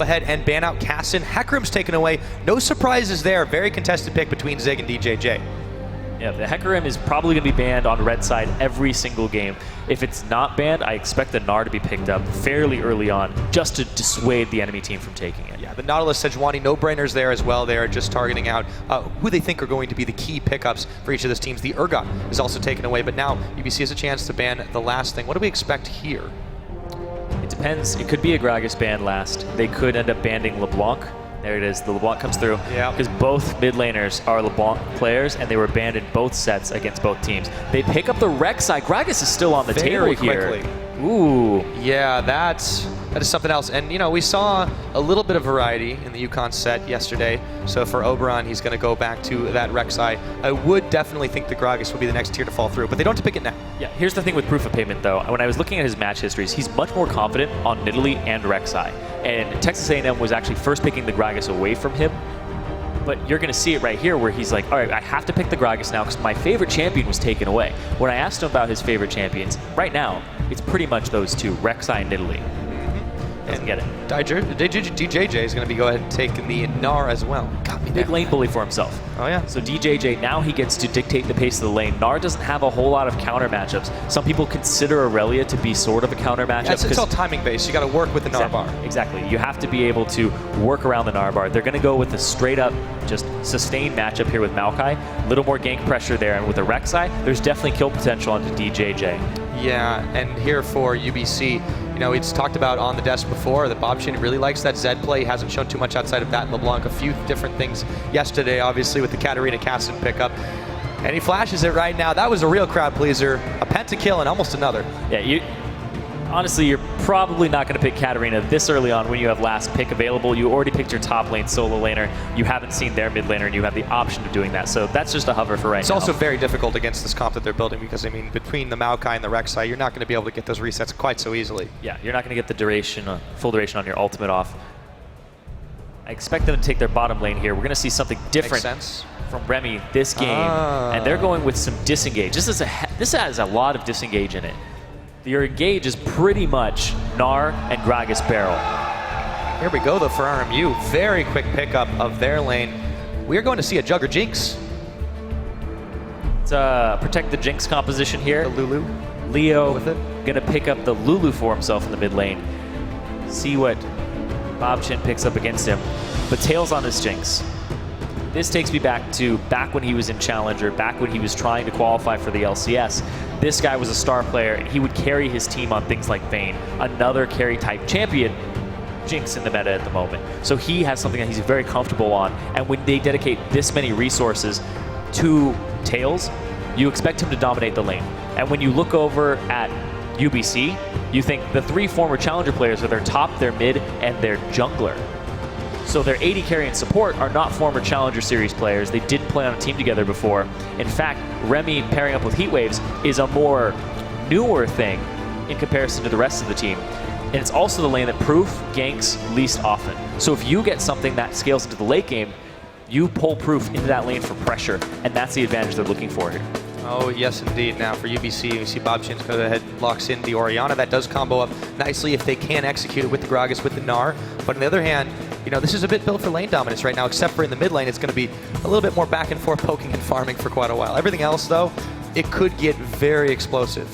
ahead and ban out Cassin. Hecarim's taken away. No surprises there. Very contested pick between Zig and DJJ. Yeah, the Hecarim is probably going to be banned on red side every single game. If it's not banned, I expect the Gnar to be picked up fairly early on just to dissuade the enemy team from taking it. Yeah, the Nautilus, Sejuani, no-brainers there as well. They are just targeting out who they think are going to be the key pickups for each of those teams. The Urgot is also taken away, but now UBC has a chance to ban the last thing. What do we expect here? It depends. It could be a Gragas ban last. They could end up banning LeBlanc. There it is. The LeBlanc comes through. Yeah. Because both mid laners are LeBlanc players, and they were banned in both sets against both teams. They pick up the Rek'Sai. Gragas is still on the table here. Quickly. Ooh. Yeah, that is something else. And, you know, we saw a little bit of variety in the Yukon set yesterday. So for Oberon, he's going to go back to that Rek'Sai. I would definitely think the Gragas would be the next tier to fall through, but they don't have to pick it now. Yeah, here's the thing with Proof of Payment, though. When I was looking at his match histories, he's much more confident on Nidalee and Rek'Sai. And Texas A&M was actually first picking the Gragas away from him. But you're going to see it right here where he's like, all right, I have to pick the Gragas now because my favorite champion was taken away. When I asked him about his favorite champions, right now, it's pretty much those two, Rek'Sai and Nidalee. Doesn't get it. DJJ is going to be go ahead and take the Gnar as well. Got me there. Big lane bully for himself. Oh, yeah. So DJJ, now he gets to dictate the pace of the lane. Gnar doesn't have a whole lot of counter matchups. Some people consider Aurelia to be sort of a counter matchup. It's all timing based. You got to work with the Gnar bar. Exactly. You have to be able to work around the Gnar bar. They're going to go with a straight up, just sustained matchup here with Maokai. A little more gank pressure there. And with the Rek'Sai, there's definitely kill potential onto DJJ. Yeah, and here for UBC, you know, it's talked about on the desk before that Bobchin really likes that Zed play. He hasn't shown too much outside of that in LeBlanc. A few different things yesterday, obviously, with the Katarina Cassin pickup. And he flashes it right now. That was a real crowd pleaser. A pentakill and almost another. Yeah, honestly, you're probably not going to pick Katarina this early on when you have last pick available. You already picked your top lane solo laner. You haven't seen their mid laner, and you have the option of doing that. So that's just a hover for right now. It's also very difficult against this comp that they're building because, I mean, between the Maokai and the Rek'Sai, you're not going to be able to get those resets quite so easily. Yeah, you're not going to get the duration, full duration on your ultimate off. I expect them to take their bottom lane here. We're going to see something different from Remy this game, and they're going with some disengage. This has a lot of disengage in it. Your engage is pretty much Gnar and Gragas barrel. Here we go, though, for RMU. Very quick pickup of their lane. We are going to see a Jugger Jinx. Let's protect the Jinx composition here. The Lulu. Leo gonna pick up the Lulu for himself in the mid lane. See what Bobchin picks up against him. But tails on this Jinx. This takes me back when he was in Challenger, back when he was trying to qualify for the LCS. This guy was a star player, and he would carry his team on things like Vayne, another carry-type champion, Jinx in the meta at the moment. So he has something that he's very comfortable on, and when they dedicate this many resources to Tails, you expect him to dominate the lane. And when you look over at UBC, you think the three former Challenger players are their top, their mid, and their jungler. So their AD carry and support are not former Challenger Series players. They didn't play on a team together before. In fact, Remy pairing up with Heatwaves is a more newer thing in comparison to the rest of the team. And it's also the lane that Proof ganks least often. So if you get something that scales into the late game, you pull Proof into that lane for pressure, and that's the advantage they're looking for here. Oh, yes, indeed. Now for UBC, we see Bobchin's go ahead and locks in the Orianna. That does combo up nicely if they can execute it with the Gragas, with the Gnar. But on the other hand, you know, this is a bit built for lane dominance right now, except for in the mid lane, it's going to be a little bit more back and forth poking and farming for quite a while. Everything else, though, it could get very explosive.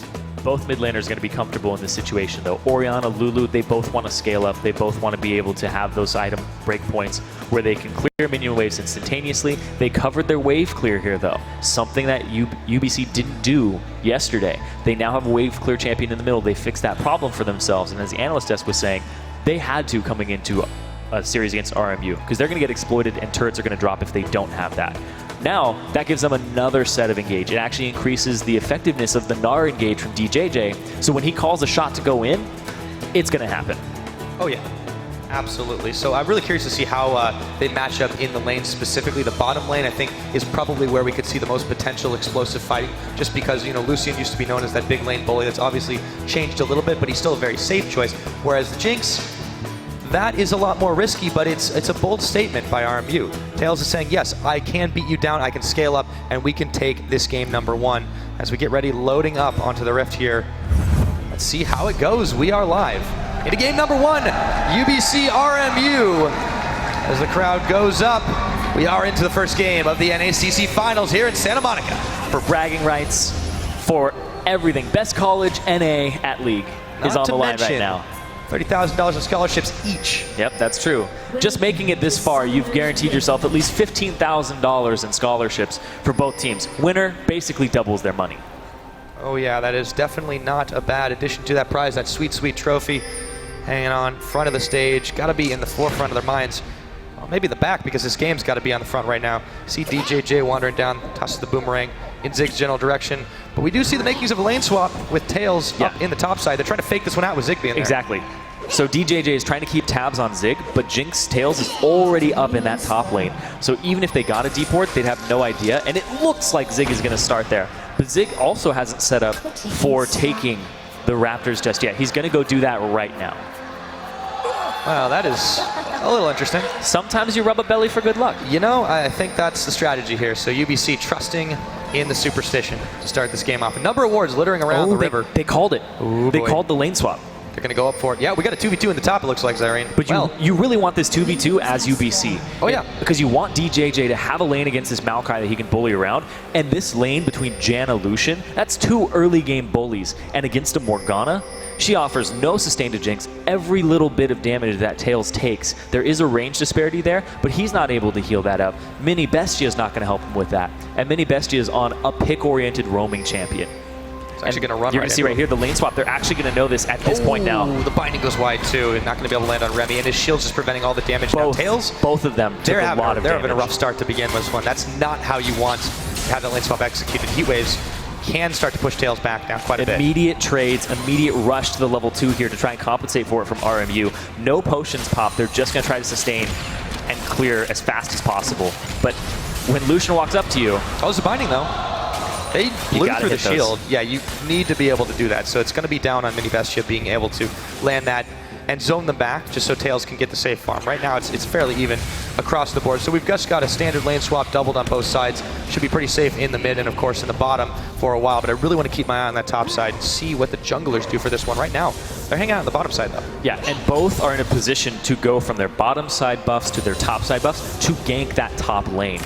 Both mid laners are going to be comfortable in this situation, though. Orianna, Lulu, they both want to scale up. They both want to be able to have those item breakpoints where they can clear minion waves instantaneously. They covered their wave clear here, though. Something that UBC didn't do yesterday. They now have a wave clear champion in the middle. They fixed that problem for themselves. And as the analyst desk was saying, they had to coming into a series against RMU because they're going to get exploited and turrets are going to drop if they don't have that. Now, that gives them another set of engage. It actually increases the effectiveness of the Gnar engage from DJJ. So when he calls a shot to go in, it's going to happen. Oh, yeah. Absolutely. So I'm really curious to see how they match up in the lane specifically. The bottom lane, I think, is probably where we could see the most potential explosive fighting, just because, you know, Lucian used to be known as that big lane bully. That's obviously changed a little bit, but he's still a very safe choice. Whereas the Jinx, that is a lot more risky, but it's a bold statement by RMU. Tails is saying, yes, I can beat you down, I can scale up, and we can take this game #1. As we get ready, loading up onto the Rift here. Let's see how it goes. We are live. into game number 1, UBC RMU. As the crowd goes up, we are into the first game of the NACC Finals here in Santa Monica. For bragging rights, for everything. Best college NA at league is on the line right now. $30,000 in scholarships each. Yep, that's true. Just making it this far, you've guaranteed yourself at least $15,000 in scholarships for both teams. Winner basically doubles their money. Oh yeah, that is definitely not a bad addition to that prize. That sweet, sweet trophy hanging on front of the stage. Got to be in the forefront of their minds. Well, maybe the back, because this game's got to be on the front right now. See DJJ wandering down, tosses the boomerang in Zig's general direction. But we do see the makings of a lane swap with Tails up in the top side. They're trying to fake this one out with Zig being there. Exactly. So DJJ is trying to keep tabs on Zig, but Jinx Tails is already up in that top lane. So even if they got a deport, they'd have no idea. And it looks like Zig is going to start there. But Zig also hasn't set up for taking the Raptors just yet. He's going to go do that right now. Wow, that is a little interesting. Sometimes you rub a belly for good luck. You know, I think that's the strategy here. So UBC trusting in the superstition to start this game off. A number of wards littering around the river. They called it. Ooh, they boy. called the lane swap. They're going to go up for it. Yeah, we got a 2v2 in the top, it looks like, Zyrene. But you really want this 2v2 as UBC. Oh, yeah. Because you want DJJ to have a lane against this Maokai that he can bully around. And this lane between Jan and Lucian, that's 2 early game bullies. And against a Morgana, she offers no sustain to Jinx. Every little bit of damage that Tails takes, there is a range disparity there, but he's not able to heal that up. Mini Bestia is not going to help him with that. And Mini Bestia is on a pick-oriented roaming champion. Actually going to run. You're going to see right here the lane swap. They're actually going to know this at this point now. The binding goes wide too, and not going to be able to land on Remy, and his shield's just preventing all the damage. Both, now Tails, both of them took a lot of damage. They're having a rough start to begin with this one. That's not how you want to have that lane swap executed. Heat waves can start to push Tails back down quite a bit. Immediate trades, immediate rush to the level 2 here to try and compensate for it from RMU. No potions pop. They're just going to try to sustain and clear as fast as possible. But when Lucian walks up to you... Oh, it's a binding though. They blew through the shield. Yeah, you need to be able to do that. So it's going to be down on Mini Bestia being able to land that and zone them back just so Tails can get the safe farm. Right now it's fairly even across the board. So we've just got a standard lane swap doubled on both sides. Should be pretty safe in the mid and of course in the bottom for a while. But I really want to keep my eye on that top side and see what the junglers do for this one. Right now, they're hanging out on the bottom side though. Yeah, and both are in a position to go from their bottom side buffs to their top side buffs to gank that top lane.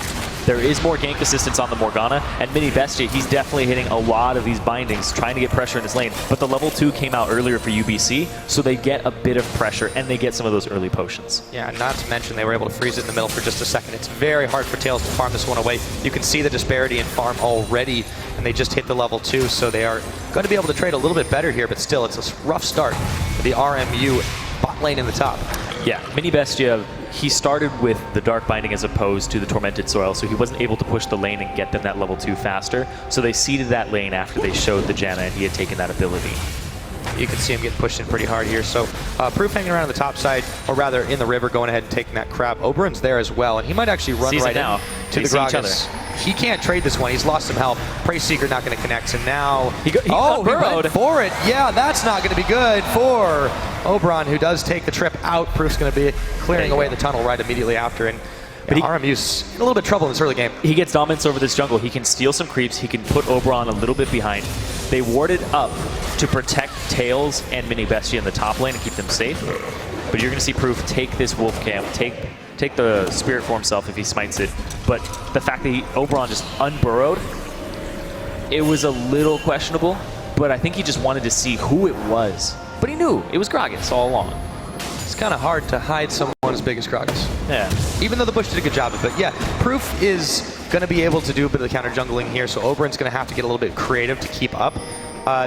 There is more gank assistance on the Morgana, and Mini Bestia, he's definitely hitting a lot of these bindings, trying to get pressure in this lane. But the level 2 came out earlier for UBC, so they get a bit of pressure, and they get some of those early potions. Yeah, not to mention they were able to freeze it in the middle for just a second. It's very hard for Tails to farm this one away. You can see the disparity in farm already, and they just hit the level 2, so they are going to be able to trade a little bit better here, but still, it's a rough start for the RMU bot lane in the top. Yeah, Mini Bestia, he started with the Dark Binding as opposed to the Tormented Soil, so he wasn't able to push the lane and get them that level 2 faster. So they seeded that lane after they showed the Janna and he had taken that ability. You can see him getting pushed in pretty hard here. So Proof hanging around on the top side, or rather in the river, going ahead and taking that crab. Oberon's there as well, and he might actually run right now to the Gragas. He can't trade this one. He's lost some health. Praise Seeker not going to connect, and now... He went for it. Yeah, that's not going to be good for Oberon, who does take the trip out. Proof's going to be clearing away the tunnel right immediately after, and RMU's in a little bit of trouble in this early game. He gets dominance over this jungle. He can steal some creeps. He can put Oberon a little bit behind. They warded up to protect Tails and Mini Bestia in the top lane and keep them safe. But you're going to see Proof take this wolf camp, take the spirit for himself if he smites it. But the fact that Oberon just unburrowed, it was a little questionable. But I think he just wanted to see who it was. But he knew it was Gragas all along. It's kind of hard to hide someone as big as Gragas. Yeah. Even though the Bush did a good job of it. Yeah, Proof is going to be able to do a bit of the counter jungling here, so Oberon's going to have to get a little bit creative to keep up.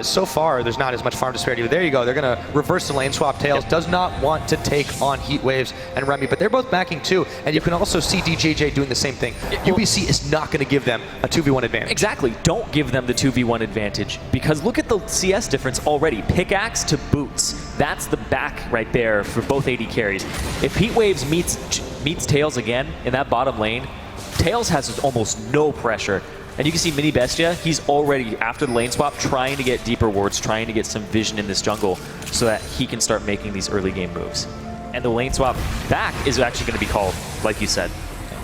So far, there's not as much farm disparity, but there you go. They're going to reverse the lane swap. Tails does not want to take on Heat Waves and Remy, but they're both backing too, and you can also see DJJ doing the same thing. UBC is not going to give them a 2v1 advantage. Exactly. Don't give them the 2v1 advantage, because look at the CS difference already. Pickaxe to boots. That's the back right there for both AD carries. If Heat Waves meets Tails again in that bottom lane, Tails has almost no pressure. And you can see Mini Bestia, he's already, after the lane swap, trying to get deeper wards, trying to get some vision in this jungle so that he can start making these early game moves. And the lane swap back is actually going to be called, like you said.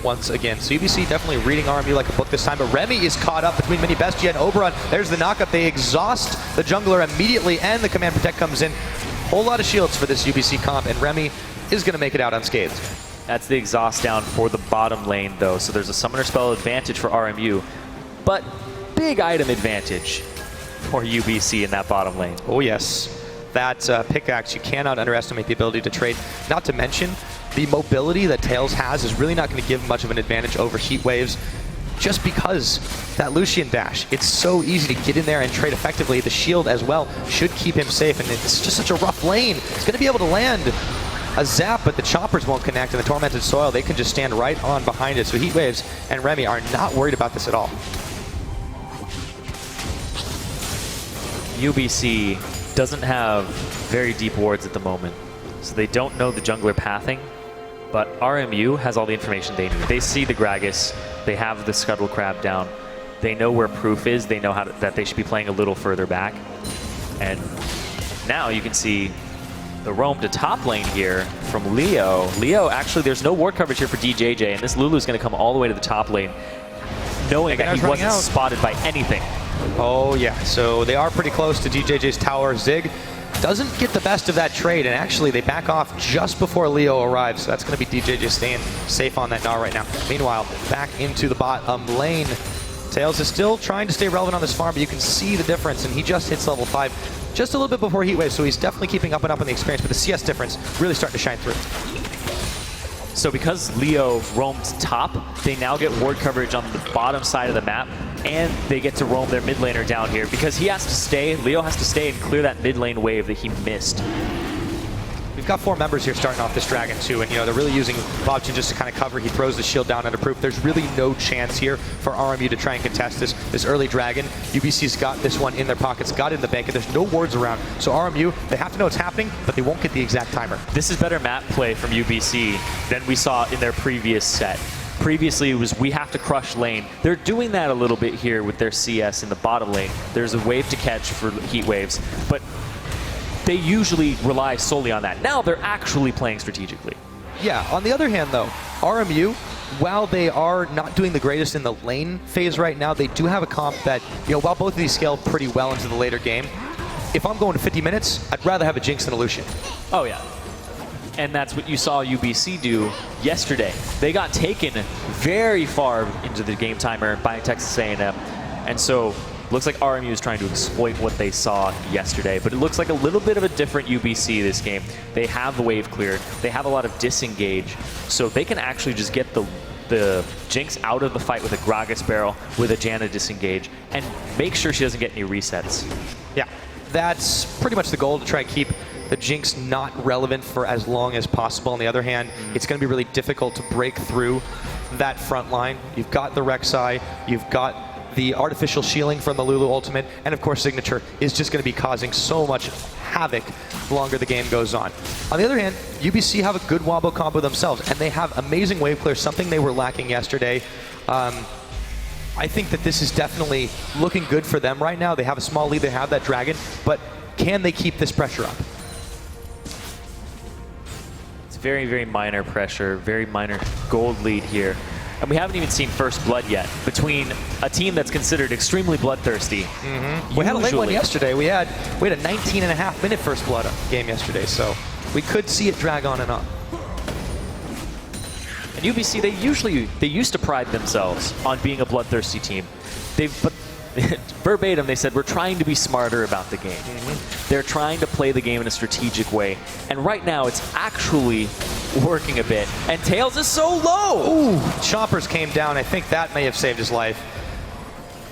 Once again, so UBC definitely reading RMU like a book this time, but Remy is caught up between Mini Bestia and Oberon. There's the knockup. They exhaust the jungler immediately, and the Command Protect comes in. Whole lot of shields for this UBC comp, and Remy is going to make it out unscathed. That's the exhaust down for the bottom lane, though. So there's a summoner spell advantage for RMU, but big item advantage for UBC in that bottom lane. Oh, yes. That pickaxe, you cannot underestimate the ability to trade. Not to mention, the mobility that Tails has is really not going to give much of an advantage over heat waves, just because that Lucian dash, it's so easy to get in there and trade effectively. The shield as well should keep him safe, and it's just such a rough lane. It's going to be able to land a zap, but the choppers won't connect, and the Tormented Soil, they can just stand right on behind it. So heat waves and Remy are not worried about this at all. UBC doesn't have very deep wards at the moment, so they don't know the jungler pathing, but RMU has all the information they need. They see the Gragas, they have the Scuttle Crab down, they know where Proof is, they know that they should be playing a little further back, and now you can see the roam to top lane here from Leo. Leo, actually, there's no ward coverage here for DJJ, and this Lulu is going to come all the way to the top lane, knowing that he wasn't spotted by anything. Oh yeah, so they are pretty close to DJJ's tower. Zig doesn't get the best of that trade, and actually they back off just before Leo arrives, so that's going to be DJJ staying safe on that Gnar right now. Meanwhile, back into the bottom lane. Tails is still trying to stay relevant on this farm, but you can see the difference, and he just hits level 5 just a little bit before Heatwave, so he's definitely keeping up and up on the experience, but the CS difference really starting to shine through. So because Leo roamed top, they now get ward coverage on the bottom side of the map, and they get to roam their mid laner down here because he has to stay, Leo has to stay and clear that mid lane wave that he missed. We've got 4 members here starting off this dragon too, and they're really using Bobchin just to kind of cover. He throws the shield down under Proof. There's really no chance here for RMU to try and contest this early dragon. UBC's got this one in their pockets, got it in the bank, and there's no wards around. So RMU, they have to know what's happening, but they won't get the exact timer. This is better map play from UBC than we saw in their previous set. Previously, it was we have to crush lane. They're doing that a little bit here with their CS in the bottom lane. There's a wave to catch for heat waves, but they usually rely solely on that. Now they're actually playing strategically. Yeah, on the other hand though, RMU, while they are not doing the greatest in the lane phase right now, they do have a comp that, while both of these scale pretty well into the later game, if I'm going to 50 minutes, I'd rather have a Jinx than a Lucian. Oh yeah. And that's what you saw UBC do yesterday. They got taken very far into the game timer by Texas A&M. And so looks like RMU is trying to exploit what they saw yesterday, but it looks like a little bit of a different UBC this game. They have the wave cleared. They have a lot of disengage, so they can actually just get the Jinx out of the fight with a Gragas barrel, with a Janna disengage, and make sure she doesn't get any resets. Yeah, that's pretty much the goal, to try and keep the Jinx not relevant for as long as possible. On the other hand, it's going to be really difficult to break through that front line. You've got the Rek'Sai, you've got the artificial shielding from the Lulu ultimate, and of course Signature is just going to be causing so much havoc the longer the game goes on. On the other hand, UBC have a good wombo combo themselves, and they have amazing wave clear, something they were lacking yesterday. I think that this is definitely looking good for them right now. They have a small lead, they have that dragon, but can they keep this pressure up? It's very, very minor pressure, very minor gold lead here. And we haven't even seen first blood yet between a team that's considered extremely bloodthirsty. We had a late one yesterday. We had a 19.5 minute first blood game yesterday, so we could see it drag on and on. And UBC, they used to pride themselves on being a bloodthirsty team. But verbatim, they said, we're trying to be smarter about the game. They're trying to play the game in a strategic way. And right now, it's actually working a bit. And Tails is so low! Ooh, Choppers came down. I think that may have saved his life.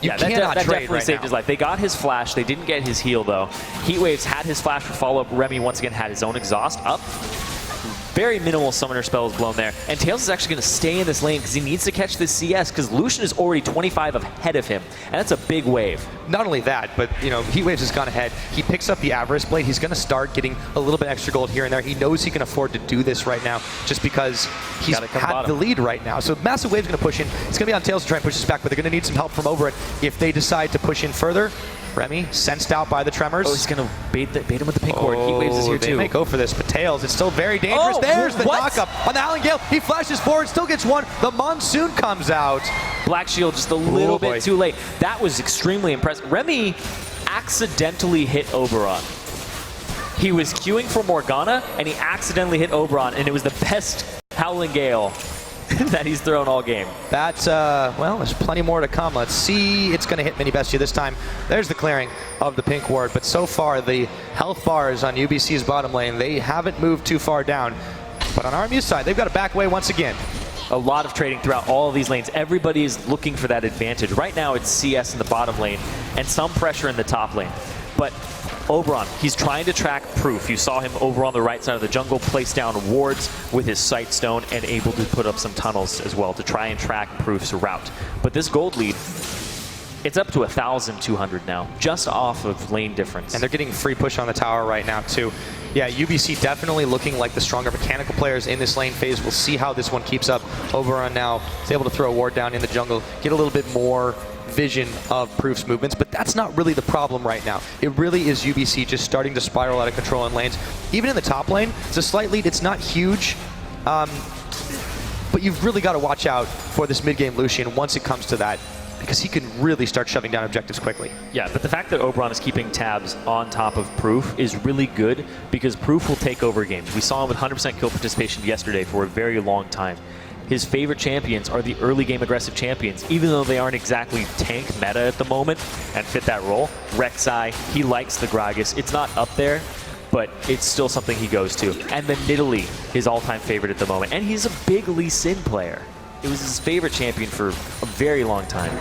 Yeah, that definitely saved his life. They got his flash. They didn't get his heal, though. Heatwaves had his flash for follow-up. Remy, once again, had his own exhaust up. Very minimal summoner spells blown there. And Tails is actually going to stay in this lane because he needs to catch this CS because Lucian is already 25 ahead of him. And that's a big wave. Not only that, but Heatwaves has gone ahead. He picks up the Avarice Blade. He's going to start getting a little bit extra gold here and there. He knows he can afford to do this right now just because he's had the lead right now. So massive wave's going to push in. It's going to be on Tails to try and push this back, but they're going to need some help from over it if they decide to push in further. Remy, sensed out by the tremors. Oh, he's going to bait him with the pink ward. Heatwaves is here too. They may go for this, but Tails, it's still very dangerous. There's the knock-up on the Howling Gale. He flashes forward, still gets one. The Monsoon comes out. Black Shield just a little bit too late. That was extremely impressive. Remy accidentally hit Oberon. He was queuing for Morgana, and he accidentally hit Oberon, and it was the best Howling Gale that he's thrown all game. That's, well, there's plenty more to come. Let's see. It's going to hit Mini Bestia this time. There's the clearing of the pink ward, but so far the health bars on UBC's bottom lane, they haven't moved too far down. But on RMU's side, they've got to back away once again. A lot of trading throughout all of these lanes. Everybody is looking for that advantage. Right now it's CS in the bottom lane and some pressure in the top lane. But Oberon, he's trying to track Proof. You saw him over on the right side of the jungle place down wards with his sight stone and able to put up some tunnels as well to try and track Proof's route. But this gold lead, it's up to 1,200 now, just off of lane difference. And they're getting free push on the tower right now too. Yeah, UBC definitely looking like the stronger mechanical players in this lane phase. We'll see how this one keeps up. Oberon now is able to throw a ward down in the jungle, get a little bit more vision of Proof's movements, but that's not really the problem right now. It really is UBC just starting to spiral out of control in lanes. Even in the top lane, it's a slight lead. It's not huge, but you've really got to watch out for this mid-game Lucian once it comes to that, because he can really start shoving down objectives quickly. Yeah, but the fact that Oberon is keeping tabs on top of Proof is really good because Proof will take over games. We saw him with 100% kill participation yesterday for a very long time. His favorite champions are the early game aggressive champions, even though they aren't exactly tank meta at the moment and fit that role. Rek'Sai, he likes the Gragas. It's not up there, but it's still something he goes to. And then Nidalee, his all-time favorite at the moment. And he's a big Lee Sin player. It was his favorite champion for a very long time.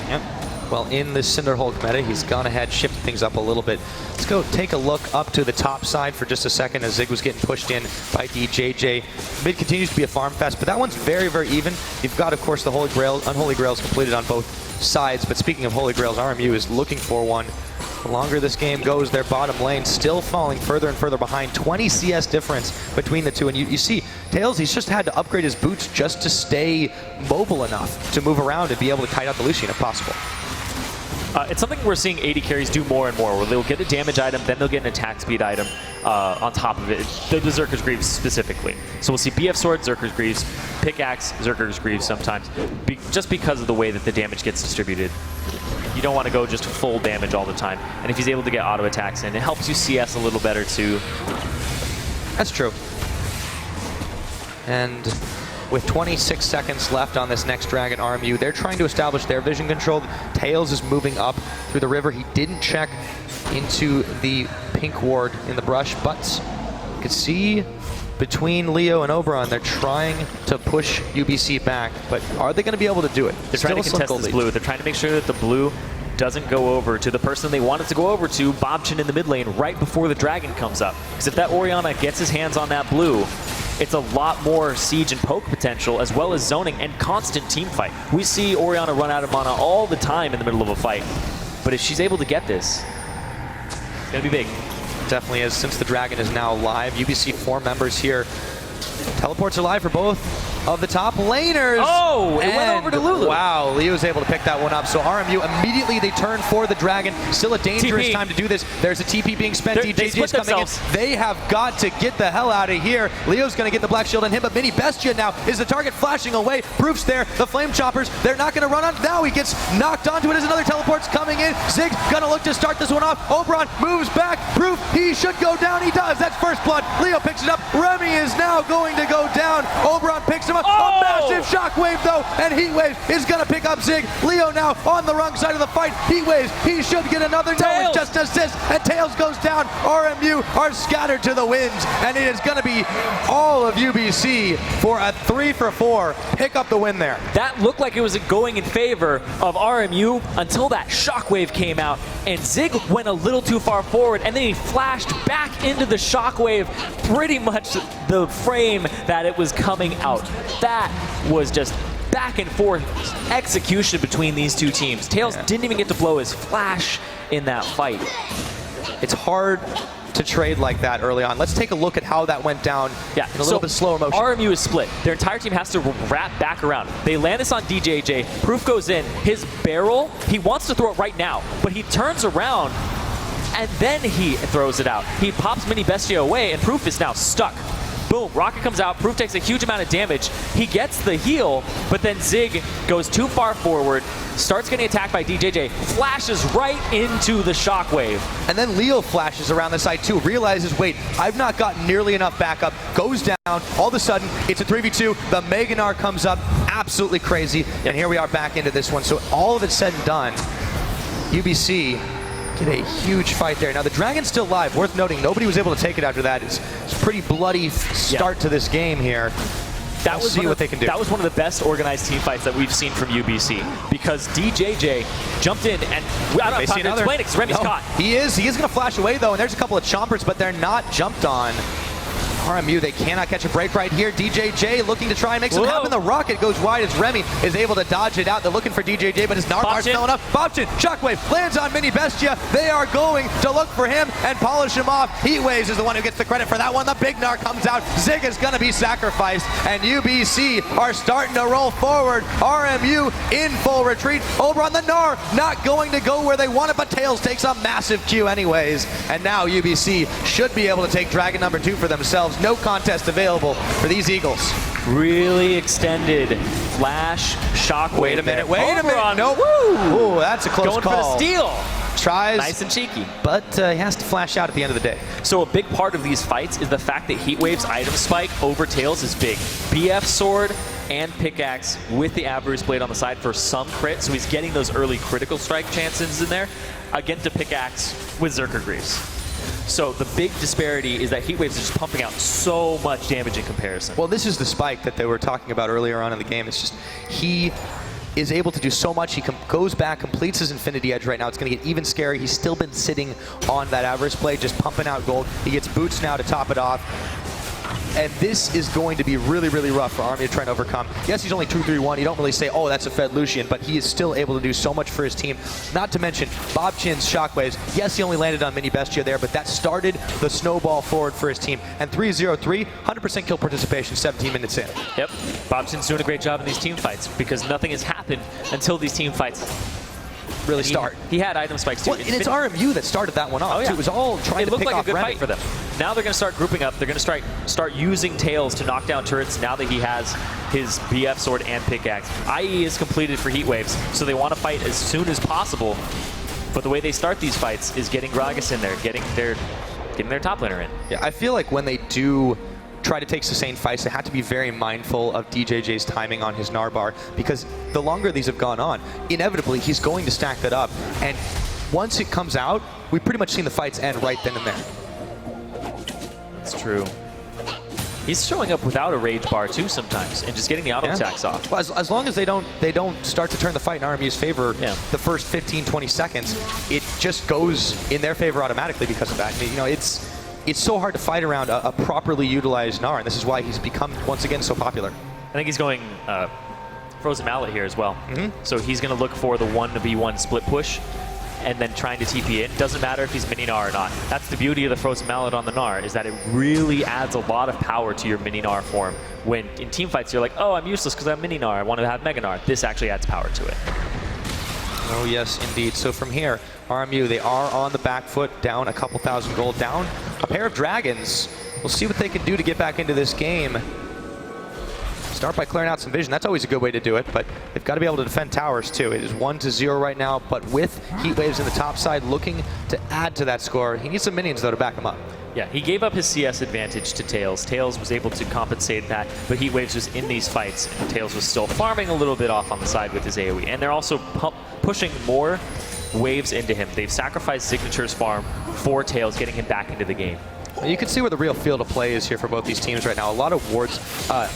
Yep. Well, in the Cinderhulk meta, he's gone ahead, shifted things up a little bit. Let's go take a look up to the top side for just a second as Zig was getting pushed in by DJJ. Mid continues to be a farm fest, but that one's very, very even. You've got, of course, the Holy Grail, Unholy Grails completed on both sides, but speaking of Holy Grails, RMU is looking for one. The longer this game goes, their bottom lane still falling further and further behind. 20 CS difference between the two. And you see, Tails, he's just had to upgrade his boots just to stay mobile enough to move around and be able to kite out the Lucian if possible. It's something we're seeing AD carries do more and more, where they'll get a damage item, then they'll get an attack speed item on top of it. The Berserker's Greaves specifically. So we'll see BF Sword, Berserker's Greaves, Pickaxe, Berserker's Greaves sometimes, just because of the way that the damage gets distributed. You don't want to go just full damage all the time. And if he's able to get auto attacks in, it helps you CS a little better too. That's true. And with 26 seconds left on this next dragon RMU, they're trying to establish their vision control. Tails is moving up through the river. He didn't check into the pink ward in the brush, but you can see between Leo and Oberon, they're trying to push UBC back, but are they going to be able to do it? They're trying to contest this blue. They're trying to make sure that the blue doesn't go over to the person they want it to go over to, Bobchin in the mid lane, right before the dragon comes up. Because if that Orianna gets his hands on that blue, it's a lot more siege and poke potential, as well as zoning and constant team fight. We see Orianna run out of mana all the time in the middle of a fight. But if she's able to get this, it's going to be big. Definitely is. Since the dragon is now live, UBC 4 members here. Teleports are live for both of the top laners. Oh, it went over to Lulu. Wow, Leo's able to pick that one up. So RMU, immediately they turn for the dragon. Still a dangerous time to do this. There's a TP being spent. DJJ is coming in. They have got to get the hell out of here. Leo's going to get the black shield on him, but Mini Bestia now is the target flashing away. Proof's there. The flame choppers, they're not going to run on. Now he gets knocked onto it as another teleport's coming in. Zig's going to look to start this one off. Oberon moves back. Proof, he should go down. He does. That's first blood. Leo picks it up. Remy is now going to go down. Oberon picks him up. Oh! A massive shockwave though, and Heatwave is going to pick up Zig. Leo now on the wrong side of the fight. Heatwaves, he should get another. No, it's just assist, and Tails goes down. RMU are scattered to the winds, and it is going to be all of UBC for a 3-for-4. Pick up the win there. That looked like it was going in favor of RMU until that shockwave came out, and Zig went a little too far forward, and then he flashed back into the shockwave, pretty much the frame that it was coming out. That was just back and forth execution between these two teams. Tails didn't even get to blow his flash in that fight. It's hard to trade like that early on. Let's take a look at how that went down in a little bit slower motion. RMU is split. Their entire team has to wrap back around. They land this on DJJ. Proof goes in. His barrel, he wants to throw it right now, but he turns around and then he throws it out. He pops Mini Bestia away, and Proof is now stuck. Boom, rocket comes out, Proof takes a huge amount of damage. He gets the heal, but then Zig goes too far forward. starts getting attacked by DJJ, flashes right into the shockwave. And then Leo flashes around the side too, realizes, wait, I've not gotten nearly enough backup, goes down, all of a sudden, it's a 3v2, the Meganar comes up, absolutely crazy, and here we are back into this one. So all of it said and done, UBC get a huge fight there. Now the Dragon's still live, worth noting, nobody was able to take it after that. It's a pretty bloody start to this game here. That was see what they can do. That was one of the best organized team fights that we've seen from UBC, because DJJ jumped in and I don't have time to explain it because Remy's caught. He is going to flash away though, and there's a couple of chompers, but they're not jumped on. RMU, they cannot catch a break right here. DJJ looking to try and make some happen. The rocket goes wide as Remy is able to dodge it out. They're looking for DJJ, but his Narmar's filling up. Bobchin, Shockwave, lands on Mini Bestia. They are going to look for him and polish him off. Heatwaves is the one who gets the credit for that one. The big Nar comes out. Zig is going to be sacrificed, and UBC are starting to roll forward. RMU in full retreat. Over on the Nar, not going to go where they want it, but Tails takes a massive Q anyways. And now UBC should be able to take Dragon number 2 for themselves. No contest available for these Eagles. Really extended flash shockwave. Wait a minute. No. Ooh, that's a close call. Going for the steal. Tries. Nice and cheeky. But he has to flash out at the end of the day. So a big part of these fights is the fact that Heatwave's item spike over Tails is big. BF sword and pickaxe with the Avarice blade on the side for some crit, so he's getting those early critical strike chances in there against a pickaxe with Zerker Greaves. So the big disparity is that Heatwaves is just pumping out so much damage in comparison. Well, this is the spike that they were talking about earlier on in the game. It's just he is able to do so much. He goes back, completes his Infinity Edge right now. It's going to get even scary. He's still been sitting on that Avarice blade, just pumping out gold. He gets boots now to top it off. And this is going to be really, really rough for Army to try and overcome. Yes, he's only 2-3-1. You don't really say, oh, that's a Fed Lucian, but he is still able to do so much for his team. Not to mention Bobchin's Shockwaves. Yes, he only landed on Mini Bestia there, but that started the snowball forward for his team. And 3-0-3, 100% kill participation, 17 minutes in. Yep, Bobchin's doing a great job in these team fights because nothing has happened until these team fights really start. He had item spikes too. Well, and it's RMU that started that one off. Oh, yeah. Too. It was all trying to pick looked like off a good Remy. fight for them. Now they're going to start grouping up. They're going to start using Tails to knock down turrets now that he has his BF sword and pickaxe. IE is completed for Heatwaves, so they want to fight as soon as possible. But the way they start these fights is getting Gragas in there, getting their top laner in. Yeah, I feel like when they do try to take sustained fights, they have to be very mindful of DJJ's timing on his Narbar, because the longer these have gone on, inevitably he's going to stack that up. And once it comes out, we've pretty much seen the fights end right then and there. That's true. He's showing up without a rage bar too sometimes, and just getting the auto attacks off. Well, as long as they don't start to turn the fight in RMU's favor the first 15-20 seconds, it just goes in their favor automatically because of that. I mean, you know, it's so hard to fight around a properly utilized Gnar, and this is why he's become once again so popular. I think he's going Frozen Mallet here as well. So he's going to look for the 1v1 split push and then trying to TP in. Doesn't matter if he's mini Gnar or not. That's the beauty of the Frozen Mallet on the Gnar, is that it really adds a lot of power to your mini Gnar form. When in team fights you're like, oh, I'm useless because I'm mini Gnar, I want to have Mega Gnar. This actually adds power to it. Oh yes, indeed. So from here, RMU, they are on the back foot, down a couple thousand gold, down a pair of dragons. We'll see what they can do to get back into this game. Start by clearing out some vision. That's always a good way to do it, but they've got to be able to defend towers too. It is 1-0 right now, but with Heatwaves in the top side looking to add to that score. He needs some minions though to back him up. Yeah, he gave up his CS advantage to Tails. Tails was able to compensate that, but Heatwaves was in these fights, and Tails was still farming a little bit off on the side with his AoE. And they're also pushing more waves into him. They've sacrificed Signature's farm for Tails, getting him back into the game. You can see where the real field of play is here for both these teams right now. A lot of wards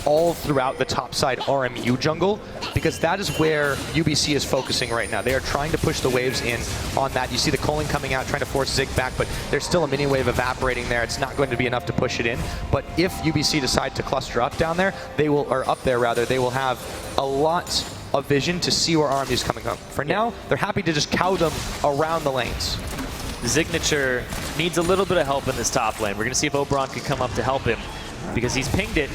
all throughout the top side RMU jungle, because that is where UBC is focusing right now. They are trying to push the waves in on that. You see the Colin coming out, trying to force Zig back, but there's still a mini wave evaporating there. It's not going to be enough to push it in. But if UBC decide to cluster up down there, they will, or up there rather, they will have a lot of vision to see where RMU is coming up. For now, they're happy to just cow them around the lanes. Signature needs a little bit of help in this top lane. We're going to see if Oberon can come up to help him, because he's pinged it,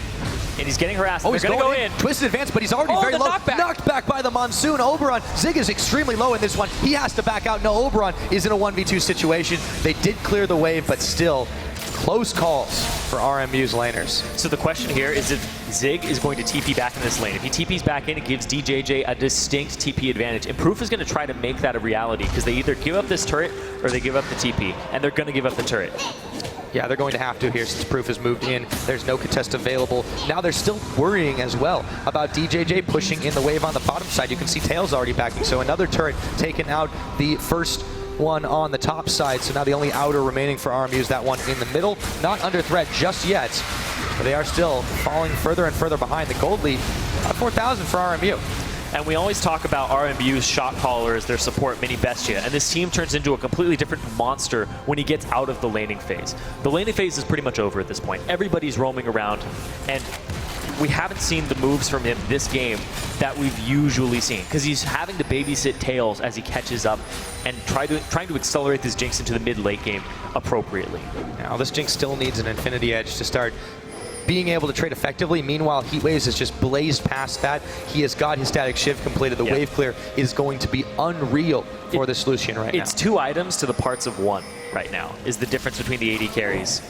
and he's getting harassed. Oh, he's going to go in. Twisted advance, but he's already very low. Knocked back by the Monsoon. Oberon. Zig is extremely low in this one. He has to back out. No, Oberon is in a 1v2 situation. They did clear the wave, but still close calls for RMU's laners. So the question here is if Zig is going to TP back in this lane. If he TPs back in, it gives DJJ a distinct TP advantage. And Proof is going to try to make that a reality because they either give up this turret or they give up the TP. And they're going to give up the turret. Yeah, they're going to have to here since Proof has moved in. There's no contest available. Now they're still worrying as well about DJJ pushing in the wave on the bottom side. You can see Tails already backing. So another turret taken out, the first one on the top side. So now the only outer remaining for RMU is that one in the middle. Not under threat just yet, but they are still falling further and further behind. The gold lead, 4,000 for RMU. And we always talk about RMU's shot caller as their support mini Bestia, and this team turns into a completely different monster when he gets out of the laning phase. The laning phase is pretty much over at this point. Everybody's roaming around, and we haven't seen the moves from him this game that we've usually seen, because he's having to babysit Tails as he catches up and trying to accelerate this Jinx into the mid-late game appropriately. Now this Jinx still needs an Infinity Edge to start being able to trade effectively. Meanwhile, Heatwaves has just blazed past that. He has got his static shiv completed. The wave clear is going to be unreal for this Lucian right now. It's 2 items to the parts of 1 right now, is the difference between the AD carries.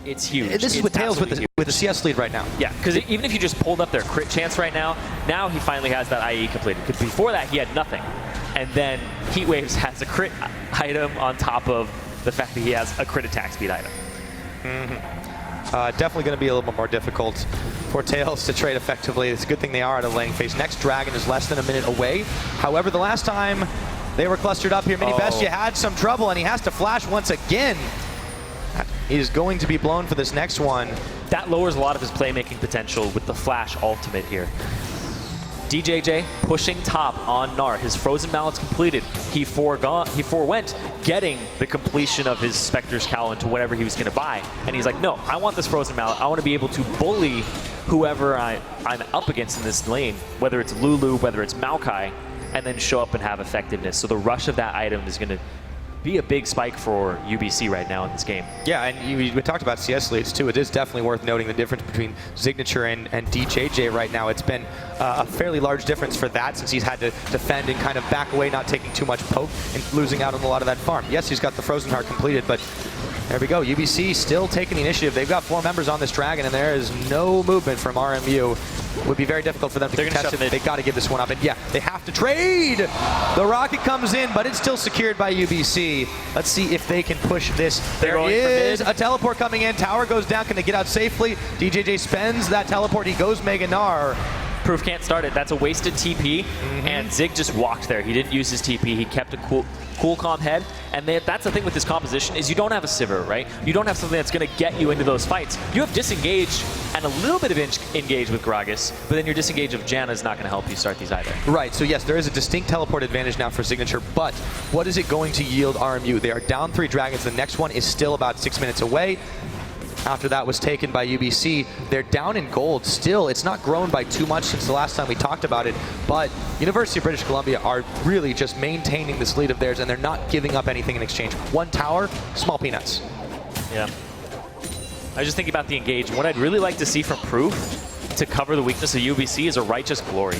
It's huge. And this is with Tails with the CS lead right now. Yeah, because even if you just pulled up their crit chance right now, now he finally has that IE completed. Because before that, he had nothing. And then Heatwaves has a crit item on top of the fact that he has a crit attack speed item. Definitely going to be a little bit more difficult for Tails to trade effectively. It's a good thing they are out of the laning phase. Next Dragon is less than a minute away. However, the last time they were clustered up here, Mini Bestia had some trouble, and he has to flash once again. He's going to be blown for this next one. That lowers a lot of his playmaking potential with the flash ultimate here. DJJ pushing top on Gnar. His Frozen Mallet's completed. He forewent getting the completion of his Spectre's Cowl into whatever he was going to buy. And he's like, no, I want this Frozen Mallet. I want to be able to bully whoever I'm up against in this lane, whether it's Lulu, whether it's Maokai, and then show up and have effectiveness. So the rush of that item is going to be a big spike for UBC right now in this game. Yeah, and we talked about CS leads too. It is definitely worth noting the difference between Signature and DJJ right now. It's been a fairly large difference for that since he's had to defend and kind of back away, not taking too much poke and losing out on a lot of that farm. Yes, he's got the Frozen Heart completed, but there we go. UBC still taking the initiative. They've got 4 members on this Dragon, and there is no movement from RMU. It would be very difficult for them to contest it. They've got to give this one up. And yeah, they have to trade. The rocket comes in, but it's still secured by UBC. Let's see if they can push this. There is a teleport coming in. Tower goes down. Can they get out safely? DJJ spends that teleport. He goes Mega Gnar. Proof can't start it. That's a wasted TP, and Zig just walked there. He didn't use his TP. He kept a cool calm head, and that's the thing with this composition is you don't have a Sivir, right? You don't have something that's going to get you into those fights. You have Disengage and a little bit of Engage with Gragas, but then your Disengage of Janna is not going to help you start these either. Right, so yes, there is a distinct teleport advantage now for Signature, but what is it going to yield RMU? They are down 3 Dragons. The next one is still about 6 minutes away. After that was taken by UBC. They're down in gold still. It's not grown by too much since the last time we talked about it, but University of British Columbia are really just maintaining this lead of theirs, and they're not giving up anything in exchange. 1 tower, small peanuts. Yeah. I was just thinking about the engage. What I'd really like to see from Proof to cover the weakness of UBC is a Righteous Glory.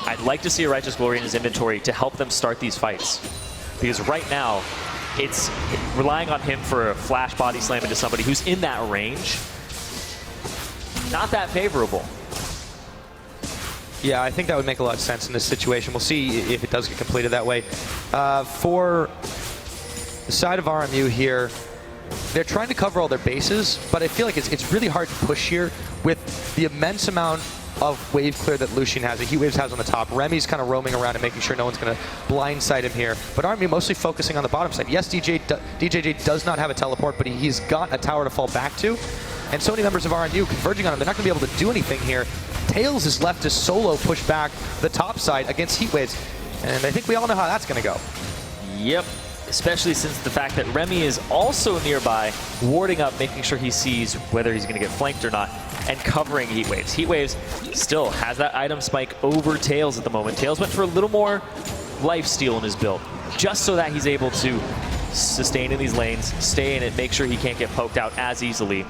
I'd like to see a Righteous Glory in his inventory to help them start these fights. Because right now, it's relying on him for a flash body slam into somebody who's in that range. Not that favorable. Yeah, I think that would make a lot of sense in this situation. We'll see if it does get completed that way. For the side of RMU here, they're trying to cover all their bases, but I feel like it's really hard to push here with the immense amount of wave clear that Lucian has, that Heatwaves has on the top. Remy's kind of roaming around and making sure no one's going to blindside him here. But RMU mostly focusing on the bottom side. Yes, DJJ does not have a teleport, but he's got a tower to fall back to. And so many members of RMU converging on him. They're not going to be able to do anything here. Tails is left to solo push back the top side against Heatwaves. And I think we all know how that's going to go. Yep. Especially since the fact that Remy is also nearby, warding up, making sure he sees whether he's going to get flanked or not, and covering Heatwaves. Heatwaves still has that item spike over Tails at the moment. Tails went for a little more lifesteal in his build, just so that he's able to sustain in these lanes, stay in it, make sure he can't get poked out as easily.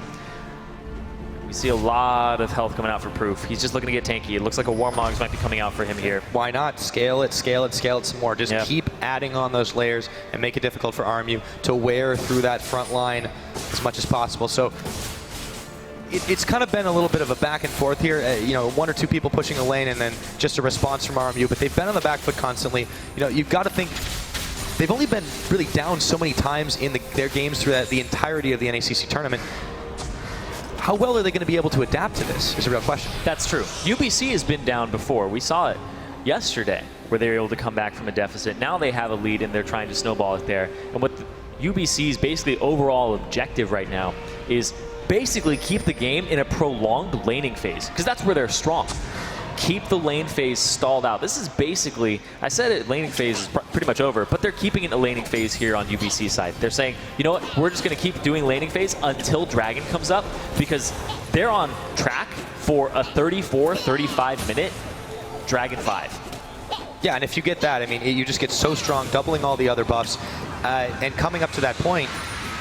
We see a lot of health coming out for Proof. He's just looking to get tanky. It looks like a Warmogs might be coming out for him here. Why not? Scale it, scale it, scale it some more. Just keep adding on those layers and make it difficult for RMU to wear through that front line as much as possible. So it's kind of been a little bit of a back and forth here. You know, one or two people pushing a lane and then just a response from RMU, but they've been on the back foot constantly. You know, you've got to think they've only been really down so many times in their games through the entirety of the NACC tournament. How well are they going to be able to adapt to this is a real question. That's true. UBC has been down before. We saw it yesterday where they were able to come back from a deficit. Now they have a lead and they're trying to snowball it there. And what UBC's basically overall objective right now is basically keep the game in a prolonged laning phase, because that's where they're strong. Keep the lane phase stalled out. This is basically, I said it, laning phase is pretty much over, but they're keeping it a laning phase here on UBC side. They're saying, you know what, we're just going to keep doing laning phase until Dragon comes up, because they're on track for a 34-35 minute Dragon 5. Yeah, and if you get that, I mean, you just get so strong, doubling all the other buffs, and coming up to that point,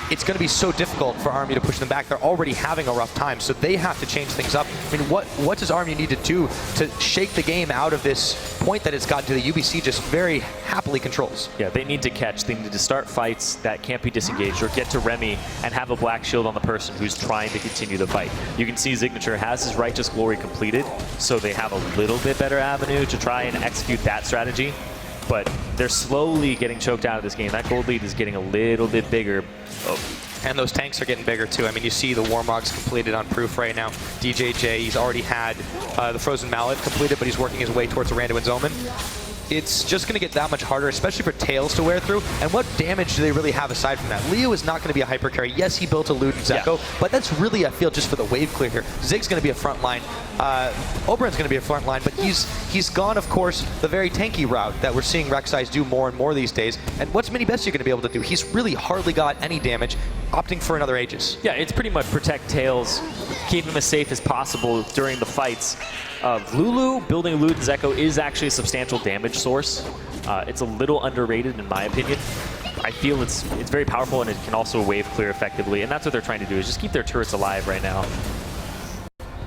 it's going to be so difficult for RMU to push them back. They're already having a rough time, so they have to change things up. I mean, what does RMU need to do to shake the game out of this point that it's gotten to the UBC just very happily controls? Yeah, they need to catch. They need to start fights that can't be disengaged, or get to Remy and have a black shield on the person who's trying to continue the fight. You can see Signature has his Righteous Glory completed, so they have a little bit better avenue to try and execute that strategy. But they're slowly getting choked out of this game. That gold lead is getting a little bit bigger. Oh. And those tanks are getting bigger too. I mean, you see the Warmog's completed on Proof right now. DJJ, he's already had the Frozen Mallet completed, but he's working his way towards a Randuin's Omen. It's just going to get that much harder, especially for Tails to wear through. And what damage do they really have aside from that? Leo is not going to be a hyper carry. Yes, he built a Luden's Echo, but that's really, I feel, just for the wave clear here. Zig's going to be a front line. Oberon's going to be a front line, but he's gone, of course, the very tanky route that we're seeing Rek'Sai's do more and more these days. And what's Mini Bestia going to be able to do? He's really hardly got any damage, opting for another Aegis. Yeah, it's pretty much protect Tails, keep him as safe as possible during the fights. Lulu building Luden's Echo is actually a substantial damage source. It's a little underrated in my opinion. I feel it's very powerful, and it can also wave clear effectively, and that's what they're trying to do, is just keep their turrets alive right now.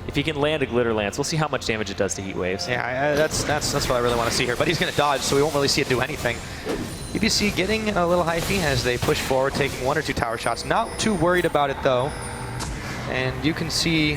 If he can land a Glitter Lance, we'll see how much damage it does to heat waves. Yeah, that's what I really want to see here, but he's going to dodge, so we won't really see it do anything. UBC getting a little hypey as they push forward, taking 1 or 2 tower shots. Not too worried about it though, and you can see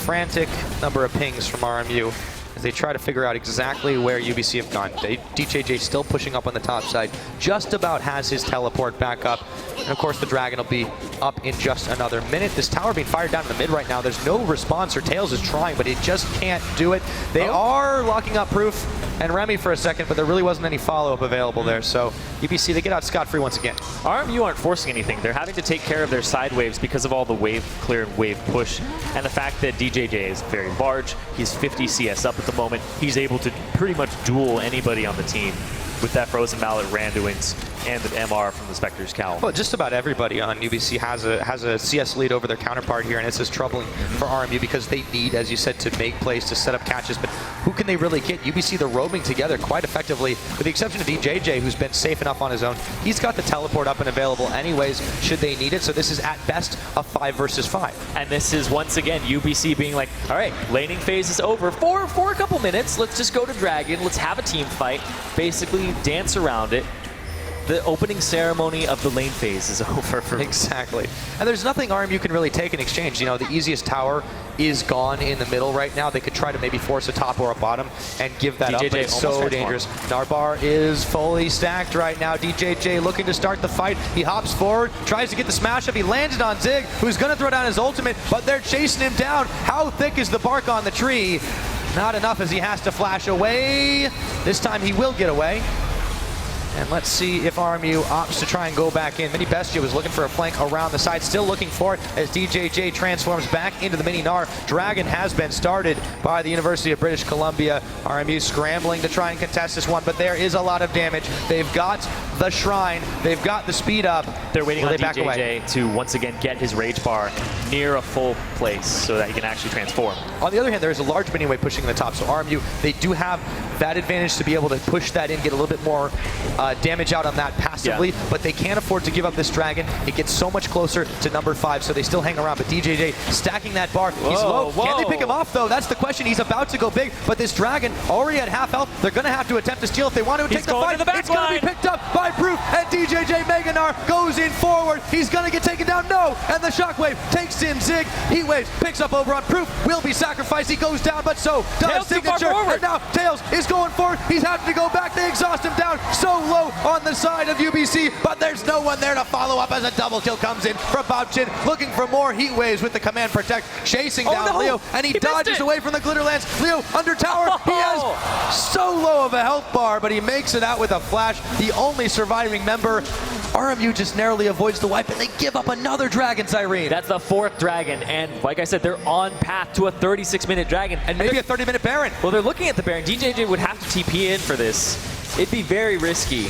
frantic number of pings from RMU as they try to figure out exactly where UBC have gone. DJJ still pushing up on the top side, just about has his teleport back up. And of course the Dragon will be up in just another minute. This tower being fired down in the mid right now. There's no response, or Tails is trying, but it just can't do it. They are locking up Proof and Remy for a second, but there really wasn't any follow-up available there. So UBC, they get out scot-free once again. RMU aren't forcing anything. They're having to take care of their side waves because of all the wave clear and wave push, and the fact that DJJ is very large. He's 50 CS up at the moment. He's able to pretty much duel anybody on the team with that Frozen Mallet, Randuin's, and the MR from the Spectre's Cowl. Well, just about everybody on UBC has a CS lead over their counterpart here, and this is troubling for RMU because they need, as you said, to make plays, to set up catches, but who can they really get? UBC, they're roaming together quite effectively, with the exception of DJJ, who's been safe enough on his own. He's got the teleport up and available anyways, should they need it, so this is at best a 5 versus 5. And this is, once again, UBC being like, all right, laning phase is over for a couple minutes. Let's just go to Dragon. Let's have a team fight. Basically, dance around it. The opening ceremony of the lane phase is over for me. Exactly. And there's nothing RMU can really take in exchange. You know, the easiest tower is gone in the middle right now. They could try to maybe force a top or a bottom and give that up, but it's so dangerous. Narbar is fully stacked right now. DJJ looking to start the fight. He hops forward, tries to get the smash up. He landed on Zig, who's going to throw down his ultimate, but they're chasing him down. How thick is the bark on the tree? Not enough, as he has to flash away. This time he will get away. And let's see if RMU opts to try and go back in. Mini Bestia was looking for a flank around the side, still looking for it as DJJ transforms back into the Mini Gnar. Dragon has been started by the University of British Columbia. RMU scrambling to try and contest this one, but there is a lot of damage. They've got the Shrine, they've got the speed up. They're waiting on DJJ to once again get his Rage Bar. near a full place so that he can actually transform. On the other hand, there is a large minion wave pushing in the top, so RMU, they do have that advantage to be able to push that in, get a little bit more damage out on that passively, but they can't afford to give up this dragon. It gets so much closer to number 5, so they still hang around, but DJJ stacking that bar. He's low. Can they pick him off, though? That's the question. He's about to go big, but this dragon already at half health. They're going to have to attempt to steal if they want to take the fight. It's going to be picked up by Proof, and DJJ Meganar goes in forward. He's going to get taken down. No, and the shockwave takes in Zig. He waves, picks up Oberon. Proof will be sacrificed. He goes down, but so does Signature. And now Tails is going forward. He's having to go back. They exhaust him down so low on the side of UBC, but there's no one there to follow up as a double kill comes in from Bobchin, looking for more heat waves with the command protect, chasing down Leo, and he dodges away from the glitter lance. Leo under tower. He has so low of a health bar, but he makes it out with a flash. The only surviving member. RMU just narrowly avoids the wipe, and they give up another dragon, Cyrene. That's the 4th dragon, and like I said, they're on path to a 36-minute dragon. And maybe a 30-minute Baron. Well, they're looking at the Baron. DJJ would have to TP in for this. It'd be very risky.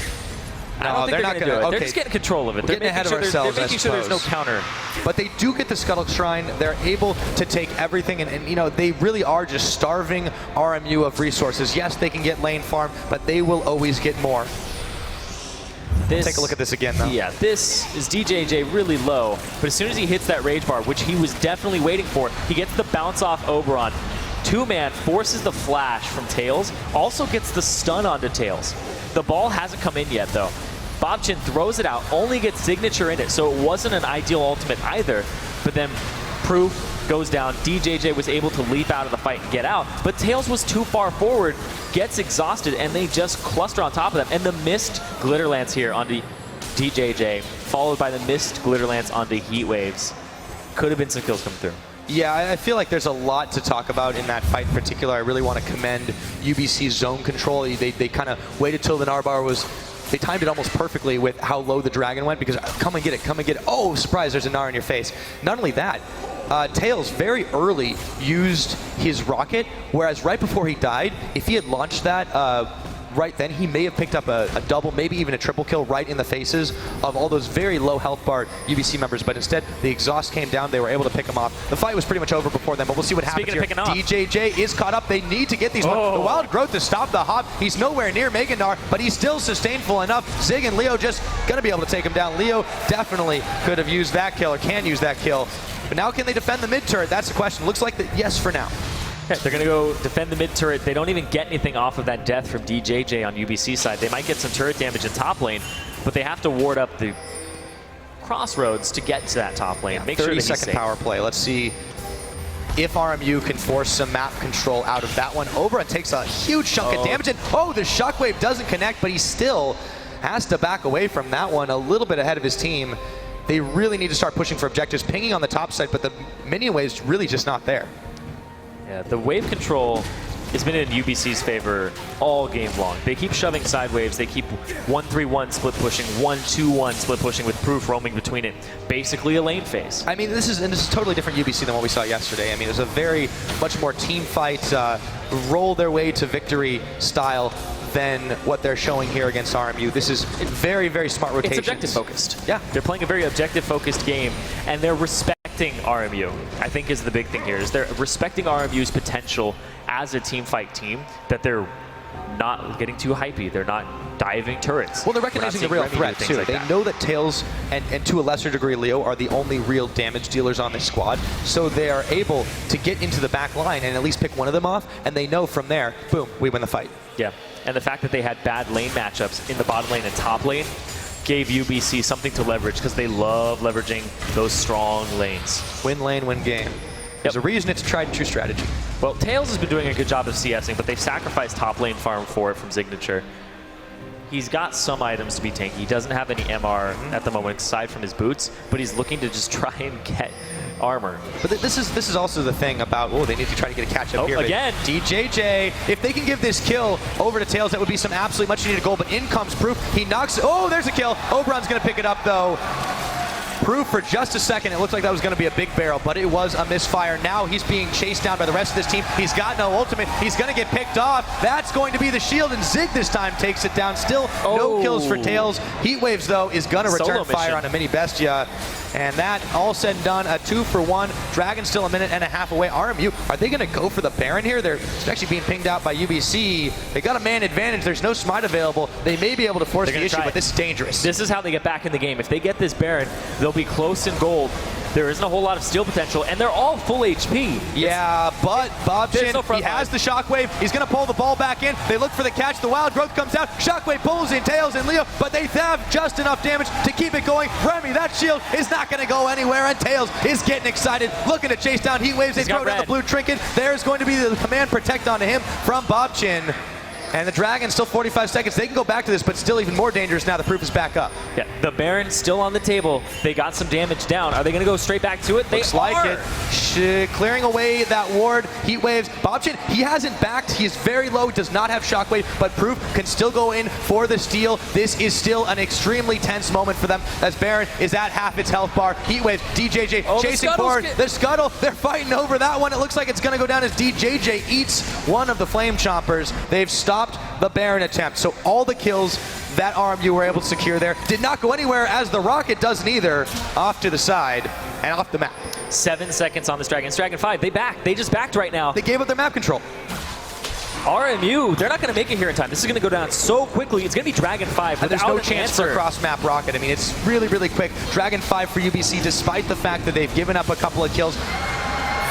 I don't think they're going to do it. Okay. They're just getting control of it. They're getting ahead of ourselves, They're making sure there's no counter. But they do get the Scuttle Shrine. They're able to take everything, and you know, they really are just starving RMU of resources. Yes, they can get lane farm, but they will always get more. Take a look at this again, though. Yeah, this is DJJ really low, but as soon as he hits that rage bar, which he was definitely waiting for, he gets the bounce off Oberon. 2-man forces the flash from Tails, also gets the stun onto Tails. The ball hasn't come in yet, though. Bobchin throws it out, only gets Signature in it, so it wasn't an ideal ultimate either, but then Proof goes down. DJJ was able to leap out of the fight and get out, but Tails was too far forward, gets exhausted, and they just cluster on top of them. And the missed Glitter Lance here onto DJJ, followed by the missed Glitter Lance onto Heat Waves. Could have been some kills come through. Yeah, I feel like there's a lot to talk about in that fight in particular. I really want to commend UBC's zone control. They kind of waited till the Narbar was... They timed it almost perfectly with how low the dragon went, because come and get it, come and get it. Oh, surprise, there's a Gnar in your face. Not only that, Tails very early used his rocket, whereas right before he died, if he had launched that right then, he may have picked up a double, maybe even a triple kill right in the faces of all those very low health bar UBC members, but instead the exhaust came down, they were able to pick him off. The fight was pretty much over before then, but we'll see what happens here. DJJ is caught up, they need to get these ones. The Wild Growth to stop the hop, he's nowhere near Meganar, but he's still sustainful enough. Zig and Leo just gonna be able to take him down. Leo definitely could have used that kill, or can use that kill, but now can they defend the mid turret? That's the question. Looks like that, yes, for now. Yeah, they're going to go defend the mid turret. They don't even get anything off of that death from DJJ on UBC side. They might get some turret damage in top lane, but they have to ward up the crossroads to get to that top lane. Make sure that he's safe. 30-second power play. Let's see if RMU can force some map control out of that one. Oberon takes a huge chunk of damage, and the shockwave doesn't connect, but he still has to back away from that one, a little bit ahead of his team. They really need to start pushing for objectives, pinging on the top side, but the minion wave's really just not there. Yeah, the wave control has been in UBC's favor all game long. They keep shoving side waves. They keep 1-3-1 split pushing, 1-2-1 split pushing with Proof roaming between it. Basically a lane phase. I mean, this is totally different UBC than what we saw yesterday. I mean, it was a very much more team fight, roll their way to victory style than what they're showing here against RMU. This is very, very smart rotation. It's objective focused. Yeah. They're playing a very objective focused game, and they're respecting RMU, I think is the big thing here, is they're respecting RMU's potential as a team fight team, that they're not getting too hypey. They're not diving turrets. Well, they're recognizing the real threat, too. Like they know that Tails and to a lesser degree Leo are the only real damage dealers on this squad, so they are able to get into the back line and at least pick one of them off, and they know from there, boom, we win the fight. Yeah, and the fact that they had bad lane matchups in the bottom lane and top lane gave UBC something to leverage, because they love leveraging those strong lanes. Win lane, win game. There's a reason it's a tried and true strategy. Well, Tails has been doing a good job of CSing, but they've sacrificed top lane farm for it from Signature. He's got some items to be tanky. He doesn't have any MR at the moment, aside from his boots, but he's looking to just try and get armor. But this is also the thing about, they need to try to get a catch up here. Again. DJJ, if they can give this kill over to Tails, that would be some absolutely much needed goal, but in comes Proof. He knocks, there's a kill. Oberon's gonna pick it up though. Proof for just a second, it looked like that was going to be a big barrel, but it was a misfire. Now he's being chased down by the rest of this team. He's got no ultimate. He's going to get picked off. That's going to be the shield, and Zig this time takes it down. Still no kills for Tails. Heatwaves, though, is going to return fire on a mini Bestia. And that, all said and done, a 2-for-1. Dragon still a minute and a half away. RMU, are they going to go for the Baron here? They're actually being pinged out by UBC. They got a man advantage. There's no smite available. They may be able to force the issue, but this is dangerous. This is how they get back in the game. If they get this Baron, they'll be close in gold. There isn't a whole lot of steal potential, and they're all full HP. Yeah, but Bobchin, he has the Shockwave. He's going to pull the ball back in. They look for the catch. The Wild Growth comes out. Shockwave pulls in Tails and Leo, but they have just enough damage to keep it going. Remy, that shield is not going to go anywhere, and Tails is getting excited, looking to chase down Heatwaves. They throw down the blue trinket. There's going to be the command protect onto him from Bobchin. And the Dragon still 45 seconds. They can go back to this, but still even more dangerous now. The proof is back up. Yeah, the Baron's still on the table. They got some damage down. Are they going to go straight back to it? Looks like it. Clearing away that ward. Heatwaves. Bobchin, he hasn't backed. He is very low. He does not have Shockwave, but Proof can still go in for the steal. This is still an extremely tense moment for them as Baron is at half its health bar. Heatwaves, DJJ chasing forward. The Scuttle, they're fighting over that one. It looks like it's going to go down as DJJ eats one of the Flame Chompers. They've stopped the Baron attempt. So all the kills that RMU were able to secure there did not go anywhere, as the Rocket doesn't either. Off to the side and off the map. 7 seconds on this Dragon. It's Dragon 5. They just backed right now. They gave up their map control. RMU, they're not going to make it here in time. This is going to go down so quickly. It's going to be Dragon 5 without no chance for cross-map Rocket. I mean, it's really, really quick. Dragon 5 for UBC, despite the fact that they've given up a couple of kills.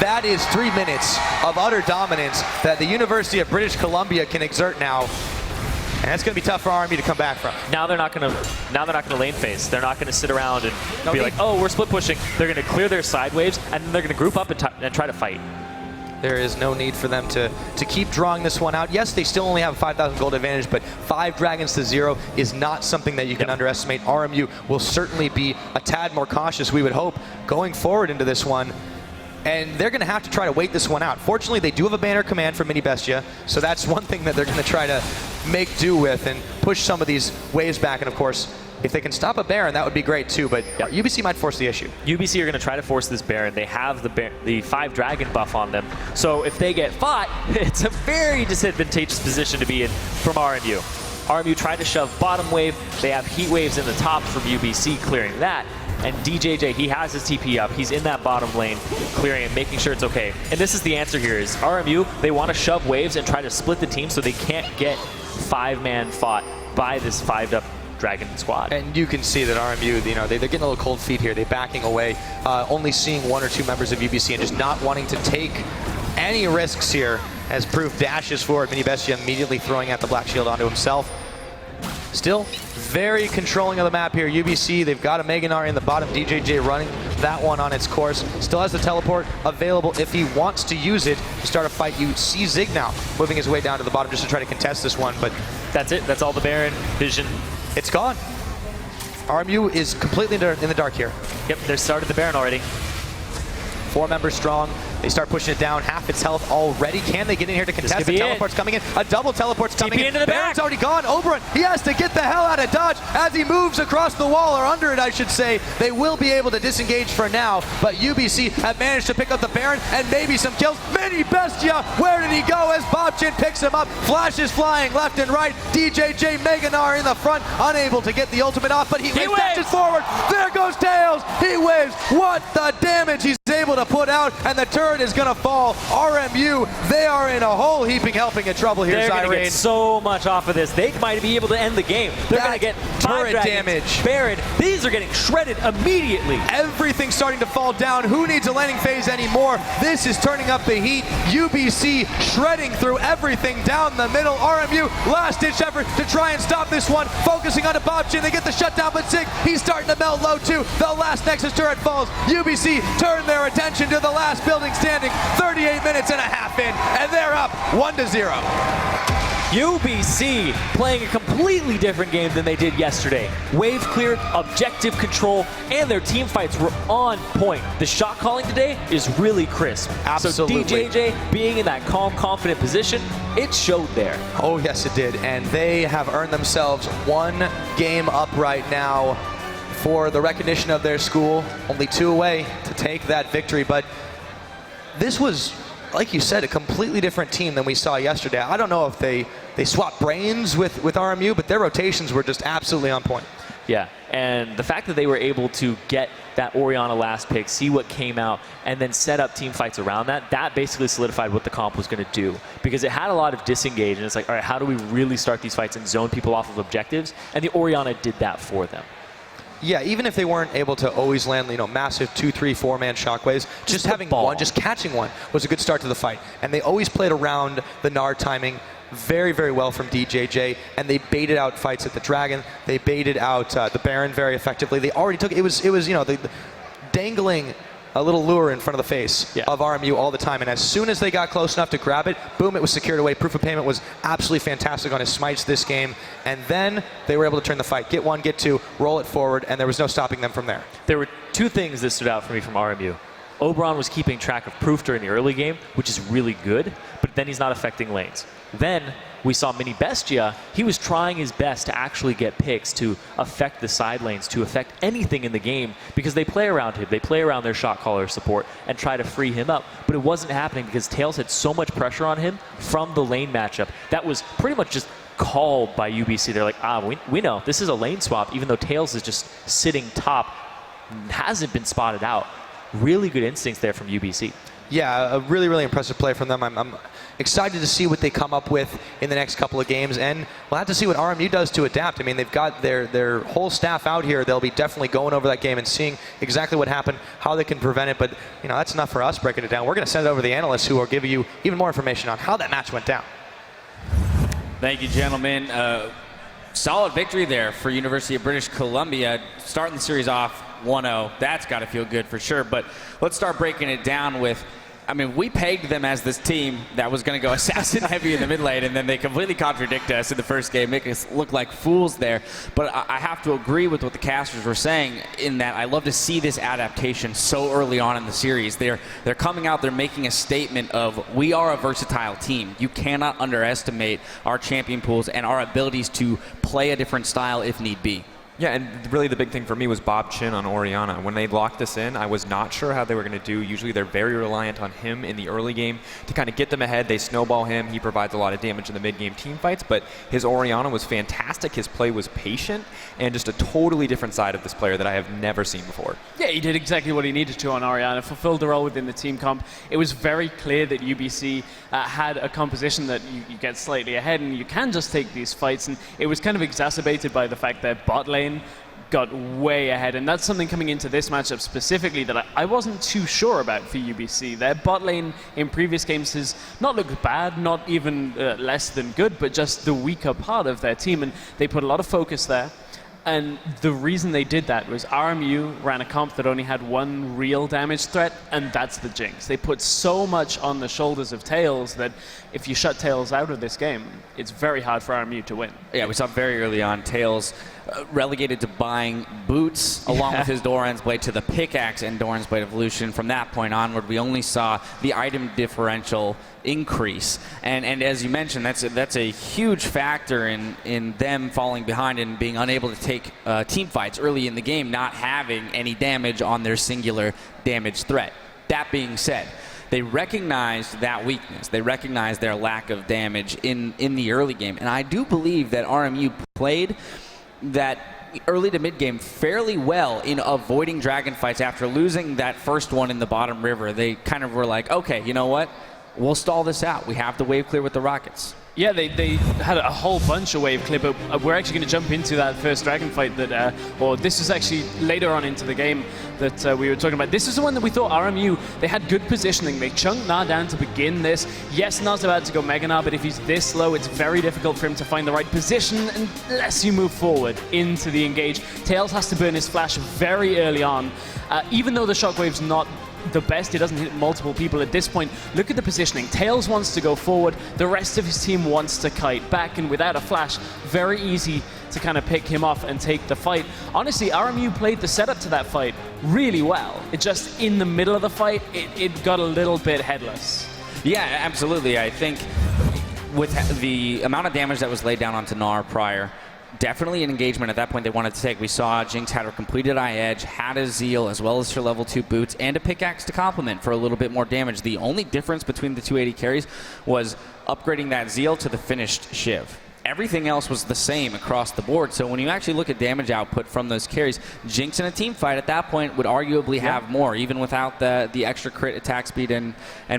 That is 3 minutes of utter dominance that the University of British Columbia can exert now. And that's going to be tough for RMU to come back from. Now they're not going to lane phase. They're not going to sit around and be like, oh, we're split pushing. They're going to clear their side waves, and then they're going to group up and try to fight. There is no need for them to keep drawing this one out. Yes, they still only have a 5,000 gold advantage, but 5 Dragons to 0 is not something that you can underestimate. RMU will certainly be a tad more cautious, we would hope, going forward into this one. And they're going to have to try to wait this one out. Fortunately, they do have a banner command from Mini Bestia, so that's one thing that they're going to try to make do with and push some of these waves back. And of course, if they can stop a Baron, that would be great too, but UBC might force the issue. UBC are going to try to force this Baron. They have the 5 Dragon buff on them, so if they get fought, it's a very disadvantageous position to be in from RMU. RMU tried to shove bottom wave. They have heat waves in the top from UBC clearing that. And DJJ, he has his TP up. He's in that bottom lane, clearing it, making sure it's okay. And this is the answer here is RMU, they want to shove waves and try to split the team so they can't get 5-man fought by this 5'd-up Dragon squad. And you can see that RMU, you know, they're getting a little cold feet here. They're backing away, only seeing 1 or 2 members of UBC and just not wanting to take any risks here as Proof dashes forward. Mini Bestia immediately throwing out the Black Shield onto himself. Still very controlling of the map here. UBC, they've got a Meganar in the bottom. DJJ running that one on its course. Still has the teleport available if he wants to use it to start a fight. You see Zig now moving his way down to the bottom just to try to contest this one, but that's it. That's all the Baron vision. It's gone. RMU is completely in the dark here. Yep, they started the Baron already. 4 members strong. They start pushing it down, half its health already. Can they get in here to contest? The teleport's coming in. A double teleport's coming in. Into the Baron's back. already gone. Oberon, he has to get the hell out of dodge as he moves across the wall, or under it, I should say. They will be able to disengage for now, but UBC have managed to pick up the Baron and maybe some kills. Mini Bestia, where did he go as Bobchin picks him up? Flashes flying left and right. DJJ Meganar in the front, unable to get the ultimate off, but he dashes forward. There goes Tails. He waves. What the damage he's able to put out, and the turret is going to fall. RMU, they are in a whole heaping helping of trouble here. They're going to get so much off of this. They might be able to end the game. They're going to get turret damage. Baron, these are getting shredded immediately. Everything's starting to fall down. Who needs a landing phase anymore? This is turning up the heat. UBC shredding through everything down the middle. RMU, last-ditch effort to try and stop this one. Focusing on the Bobchin. They get the shutdown, but Zig, he's starting to melt low too. The last Nexus turret falls. UBC turn their attention to the last building standing. 38 minutes and a half in, and they're up 1-0. UBC playing a completely different game than they did yesterday. Wave cleared, objective control, and their team fights were on point. The shot calling today is really crisp. Absolutely. So DJJ being in that calm, confident position, it showed there. Oh yes it did, and they have earned themselves 1 game up right now. for the recognition of their school. Only 2 away to take that victory. But this was, like you said, a completely different team than we saw yesterday. I don't know if they swapped brains with RMU, but their rotations were just absolutely on point. Yeah, and the fact that they were able to get that Orianna last pick, see what came out, and then set up team fights around that basically solidified what the comp was going to do. Because it had a lot of disengage, and it's like, all right, how do we really start these fights and zone people off of objectives? And the Orianna did that for them. Yeah, even if they weren't able to always land, massive 2, 3, 4-man shockwaves, just having one, just catching one was a good start to the fight. And they always played around the Nard timing very, very well from DJJ, and they baited out fights at the Dragon. They baited out the Baron very effectively. They already took it was the dangling a little lure in front of the face of RMU all the time, and as soon as they got close enough to grab it, boom, it was secured away. Proof of Payment was absolutely fantastic on his smites this game, and then they were able to turn the fight, get 1, get 2, roll it forward, and there was no stopping them from there. There were 2 things that stood out for me from RMU. Oberon was keeping track of Proof during the early game, which is really good, but then he's not affecting lanes. Then we saw Mini Bestia. He was trying his best to actually get picks to affect the side lanes, to affect anything in the game, because they play around him. They play around their shot caller support and try to free him up. But it wasn't happening because Tails had so much pressure on him from the lane matchup. That was pretty much just called by UBC. They're like, we know this is a lane swap, even though Tails is just sitting top, hasn't been spotted out. Really good instincts there from UBC. Yeah, a really, really impressive play from them. I'm excited to see what they come up with in the next couple of games, and we'll have to see what RMU does to adapt. I mean, they've got their whole staff out here. They'll be definitely going over that game and seeing exactly what happened, how they can prevent it. But that's enough for us breaking it down. We're going to send it over to the analysts who will give you even more information on how that match went down. Thank you, gentlemen. Solid victory there for University of British Columbia, starting the series off 1-0. That's got to feel good for sure. But let's start breaking it down with, we pegged them as this team that was going to go assassin heavy in the mid lane, and then they completely contradict us in the first game, make us look like fools there. But I have to agree with what the casters were saying in that I love to see this adaptation so early on in the series. They're coming out, they're making a statement of, we are a versatile team. You cannot underestimate our champion pools and our abilities to play a different style if need be. Yeah, and really the big thing for me was Bob Chin on Orianna. When they locked us in, I was not sure how they were going to do. Usually they're very reliant on him in the early game to kind of get them ahead. They snowball him. He provides a lot of damage in the mid-game team fights, but his Orianna was fantastic. His play was patient, and just a totally different side of this player that I have never seen before. Yeah, he did exactly what he needed to on Orianna, fulfilled the role within the team comp. It was very clear that UBC had a composition that you get slightly ahead, and you can just take these fights, and it was kind of exacerbated by the fact that bot lane got way ahead, and that's something coming into this matchup specifically that I wasn't too sure about for UBC. Their bot lane in previous games has not looked bad, not even less than good, but just the weaker part of their team, and they put a lot of focus there. And the reason they did that was RMU ran a comp that only had one real damage threat, and that's the Jinx. They put so much on the shoulders of Tails that if you shut Tails out of this game, it's very hard for RMU to win. Yeah, we saw very early on Tails relegated to buying boots along with his Doran's Blade to the pickaxe and Doran's Blade evolution. From that point onward, we only saw the item differential increase. And as you mentioned, that's a huge factor in them falling behind and being unable to take team fights early in the game, not having any damage on their singular damage threat. That being said, they recognized that weakness. They recognized their lack of damage in the early game. And I do believe that RMU played that early to mid game fairly well in avoiding dragon fights after losing that first one in the bottom river. They kind of were like, okay, you know what? We'll stall this out. We have to wave clear with the Rockets. Yeah, they had a whole bunch of wave clear, but we're actually going to jump into that first dragon fight that, or this was actually later on into the game that we were talking about. This is the one that we thought RMU, they had good positioning. They chunked Gnar down to begin this. Yes, Gnar's about to go Mega Gnar, but if he's this low, it's very difficult for him to find the right position unless you move forward into the engage. Tails has to burn his flash very early on. Even though the shockwave's not the best, it doesn't hit multiple people at this point. Look at the positioning. Tails wants to go forward, the rest of his team wants to kite back, and without a flash, very easy to kind of pick him off and take the fight. Honestly, RMU played the setup to that fight really well. It just, in the middle of the fight, it got a little bit headless. Yeah, absolutely. I think with the amount of damage that was laid down onto Gnar prior, definitely an engagement at that point they wanted to take. We saw Jinx had her completed eye edge, had a Zeal as well as her level 2 boots, and a pickaxe to complement for a little bit more damage. The only difference between the 280 carries was upgrading that Zeal to the finished Shiv. Everything else was the same across the board. So when you actually look at damage output from those carries, Jinx in a team fight at that point would arguably have more, even without the extra crit attack speed and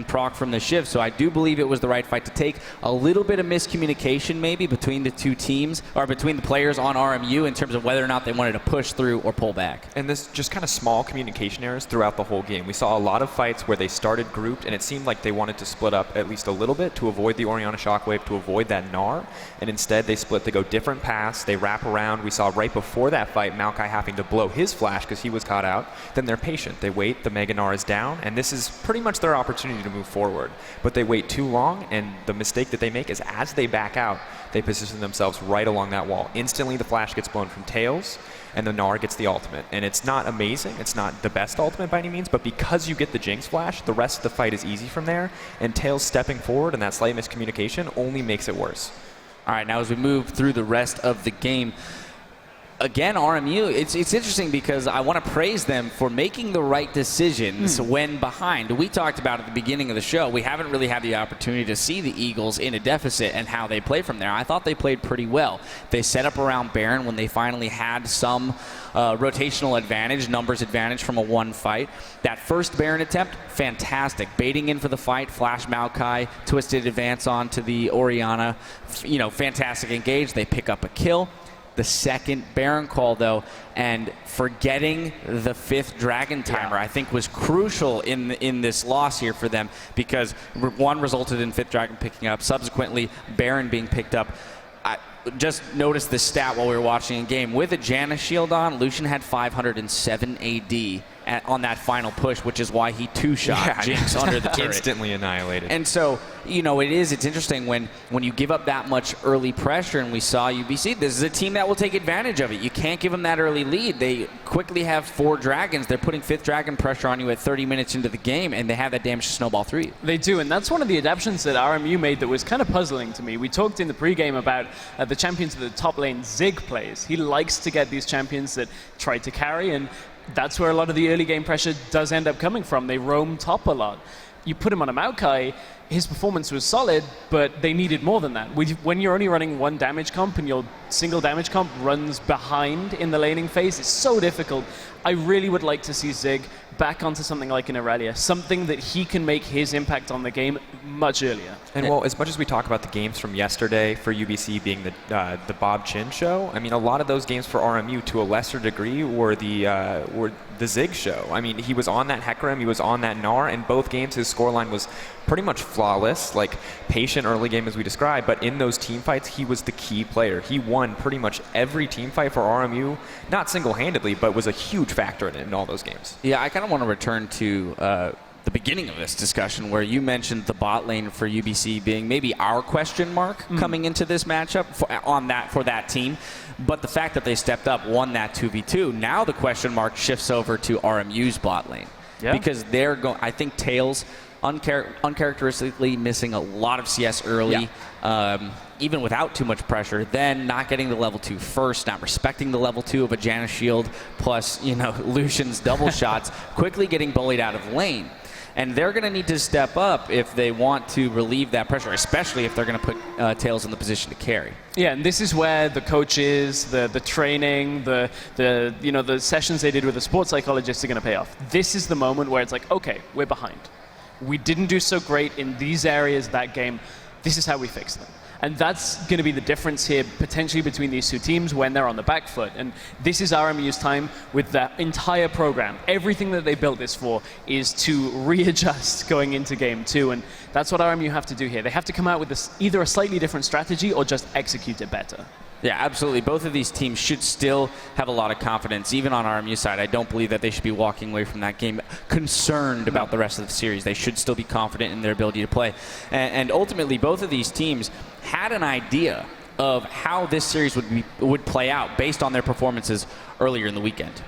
proc from the Shiv. So I do believe it was the right fight to take. A little bit of miscommunication maybe between the two teams, or between the players on RMU in terms of whether or not they wanted to push through or pull back. And this just kind of small communication errors throughout the whole game. We saw a lot of fights where they started grouped, and it seemed like they wanted to split up at least a little bit to avoid the Orianna Shockwave, to avoid that Gnar. And instead, they split to go different paths. They wrap around. We saw right before that fight, Maokai having to blow his flash because he was caught out. Then they're patient. They wait. The Mega Gnar is down, and this is pretty much their opportunity to move forward. But they wait too long, and the mistake that they make is as they back out, they position themselves right along that wall. Instantly, the flash gets blown from Tails, and the Gnar gets the ultimate. And it's not amazing. It's not the best ultimate by any means, but because you get the Jinx flash, the rest of the fight is easy from there, and Tails stepping forward and that slight miscommunication only makes it worse. All right, now as we move through the rest of the game, again, RMU, it's interesting because I want to praise them for making the right decisions when behind. We talked about at the beginning of the show, we haven't really had the opportunity to see the Eagles in a deficit and how they play from there. I thought they played pretty well. They set up around Baron when they finally had some rotational advantage, numbers advantage from a one fight. That first Baron attempt, fantastic. Baiting in for the fight, flash Maokai, twisted advance onto the Orianna. You know, fantastic engage. They pick up a kill. The second Baron call, though, and forgetting the 5th Dragon timer, I think was crucial in this loss here for them, because one resulted in 5th Dragon picking up, subsequently Baron being picked up. I just noticed this stat while we were watching a game. With a Janna shield on, Lucian had 507 AD on that final push, which is why he two-shot Jinx under the turret. Instantly annihilated. And so, you know, it's interesting when you give up that much early pressure, and we saw UBC, this is a team that will take advantage of it. You can't give them that early lead. They quickly have 4 dragons. They're putting 5th dragon pressure on you at 30 minutes into the game, and they have that damage to snowball through you. They do, and that's one of the adaptations that RMU made that was kind of puzzling to me. We talked in the pregame about the champions of the top lane Zig plays. He likes to get these champions that try to carry, and that's where a lot of the early game pressure does end up coming from. They roam top a lot. You put him on a Maokai, his performance was solid, but they needed more than that. When you're only running one damage comp and your single damage comp runs behind in the laning phase, it's so difficult. I really would like to see Zig back onto something like an Aurelia, something that he can make his impact on the game much earlier. And well, as much as we talk about the games from yesterday for UBC being the Bob Chin show, I mean, a lot of those games for RMU to a lesser degree were the Zig show. I mean, he was on that Hecarim, he was on that Gnar, and both games his scoreline was pretty much flawless, like patient early game as we described, but in those team fights, he was the key player. He won pretty much every team fight for RMU, not single-handedly, but was a huge factor in all those games. Yeah, I kind of want to return to the beginning of this discussion where you mentioned the bot lane for UBC being maybe our question mark coming into this matchup for that team. But the fact that they stepped up, won that 2v2, now the question mark shifts over to RMU's bot lane. Yeah. Because they're going, I think Tails uncharacteristically missing a lot of CS early, even without too much pressure, then not getting the level 2 first, not respecting the level 2 of a Janna shield, plus, you know, Lucian's double shots, quickly getting bullied out of lane. And they're going to need to step up if they want to relieve that pressure, especially if they're going to put Tails in the position to carry. Yeah, and this is where the coaches, the training, the sessions they did with the sports psychologists are going to pay off. This is the moment where it's like, okay, we're behind. We didn't do so great in these areas that game. This is how we fix them. And that's going to be the difference here, potentially, between these two teams when they're on the back foot. And this is RMU's time with the entire program. Everything that they built this for is to readjust going into game 2. And that's what RMU have to do here. They have to come out with either a slightly different strategy or just execute it better. Yeah, absolutely. Both of these teams should still have a lot of confidence. Even on RMU's side, I don't believe that they should be walking away from that game concerned about the rest of the series. They should still be confident in their ability to play. And ultimately, both of these teams had an idea of how this series would play out based on their performances earlier in the weekend.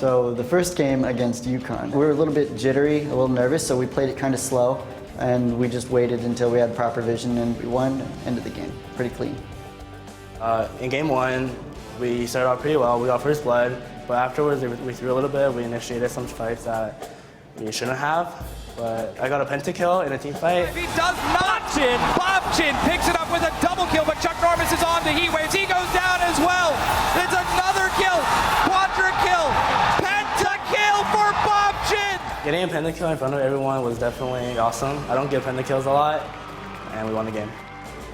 So the first game against UConn, we were a little bit jittery, a little nervous, so we played it kind of slow, and we just waited until we had proper vision, and we won, and ended the game pretty clean. In game 1, we started off pretty well. We got first blood, but afterwards we threw a little bit. We initiated some fights that we shouldn't have, but I got a pentakill in a team fight. He does not. Bobchin picks it up with a double kill, but Chuck Norris is on the heat waves. He goes down as well. It's another kill, quadra kill, pentakill for Bobchin. Getting a pentakill in front of everyone was definitely awesome. I don't get pentakills a lot, and we won the game.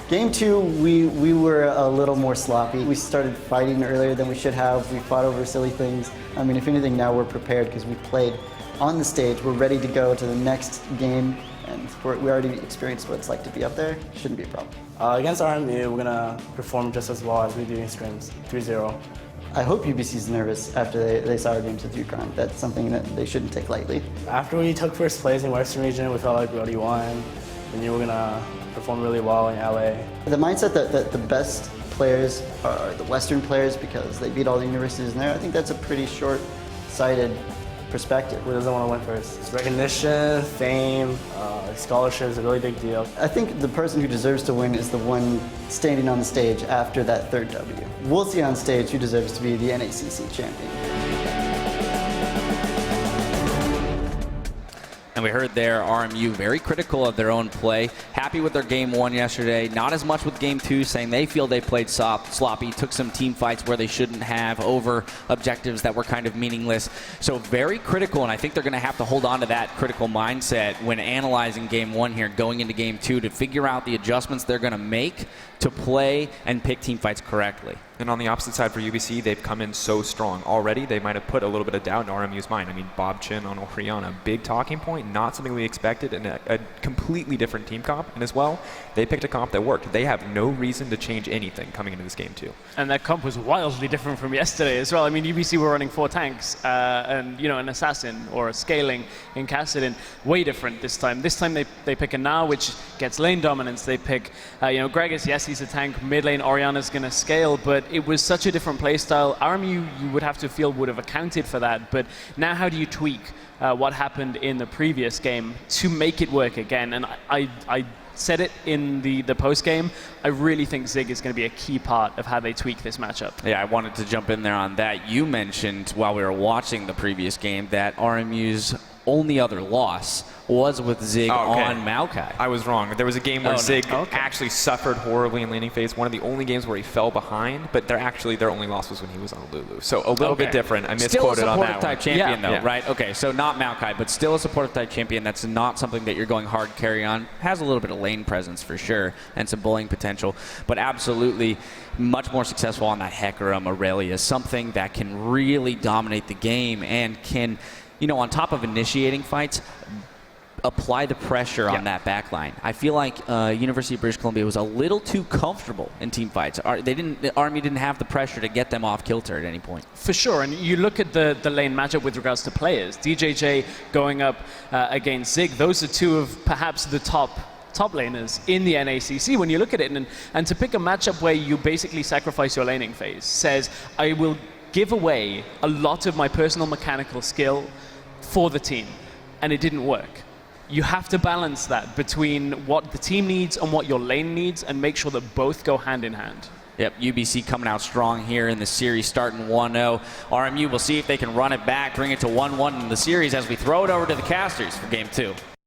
Game 2, we were a little more sloppy. We started fighting earlier than we should have. We fought over silly things. I mean, if anything, now we're prepared because we played on the stage. We're ready to go to the next game, and we already experienced what it's like to be up there. Shouldn't be a problem. Against RMU, we're gonna perform just as well as we do in scrims, 3-0. I hope UBC's nervous after they saw our games with UConn. That's something that they shouldn't take lightly. After we took first place in Western Region, we felt like we already won. We knew we were gonna perform really well in LA. The mindset that the best players are the Western players because they beat all the universities in there, I think that's a pretty short-sighted perspective. Who doesn't want to win first? Recognition, fame, scholarship is a really big deal. I think the person who deserves to win is the one standing on the stage after that third W. We'll see on stage who deserves to be the NACC champion. And we heard there RMU very critical of their own play. Happy with their game 1 yesterday. Not as much with game 2, saying they feel they played sloppy, took some team fights where they shouldn't have, over objectives that were kind of meaningless. So very critical, and I think they're going to have to hold on to that critical mindset when analyzing game 1 here, going into game 2, to figure out the adjustments they're going to make to play and pick team fights correctly. And on the opposite side for UBC, they've come in so strong. Already, they might have put a little bit of doubt in RMU's mind. I mean, Bobchin on Oriana, big talking point, not something we expected, and a completely different team comp. And as well, they picked a comp that worked. They have no reason to change anything coming into this game, too. And that comp was wildly different from yesterday as well. I mean, UBC were running 4 tanks and, you know, an assassin or a scaling in Cassidin. Way different this time. This time they pick a Na, which gets lane dominance. They pick, you know, Gregus, yes, he's a tank. Mid lane, Oriana's going to scale, but it was such a different playstyle. RMU, you would have to feel, would have accounted for that. But now how do you tweak what happened in the previous game to make it work again? And I said it in the post game. I really think Zig is going to be a key part of how they tweak this matchup. Yeah, I wanted to jump in there on that. You mentioned while we were watching the previous game that RMU's only other loss was with Zig on Maokai. I was wrong. There was a game where Zig actually suffered horribly in laning phase. One of the only games where he fell behind, but their only loss was when he was on Lulu. So a little bit different. I misquoted on that one. Still a supportive type champion though, right? Okay, so not Maokai, but still a supportive type champion. That's not something that you're going hard carry on. Has a little bit of lane presence for sure and some bullying potential, but absolutely much more successful on that Hecarim Aurelia, something that can really dominate the game and can, you know, on top of initiating fights, apply the pressure on that back line. I feel like University of British Columbia was a little too comfortable in team fights. Army didn't have the pressure to get them off kilter at any point. For sure, and you look at the lane matchup with regards to players. DJJ going up against Zig, those are two of perhaps the top laners in the NACC when you look at it. And to pick a matchup where you basically sacrifice your laning phase says, I will give away a lot of my personal mechanical skill for the team, and it didn't work. You have to balance that between what the team needs and what your lane needs and make sure that both go hand in hand. Yep, UBC coming out strong here in the series, starting 1-0. RMU will see if they can run it back, bring it to 1-1 in the series as we throw it over to the casters for game 2.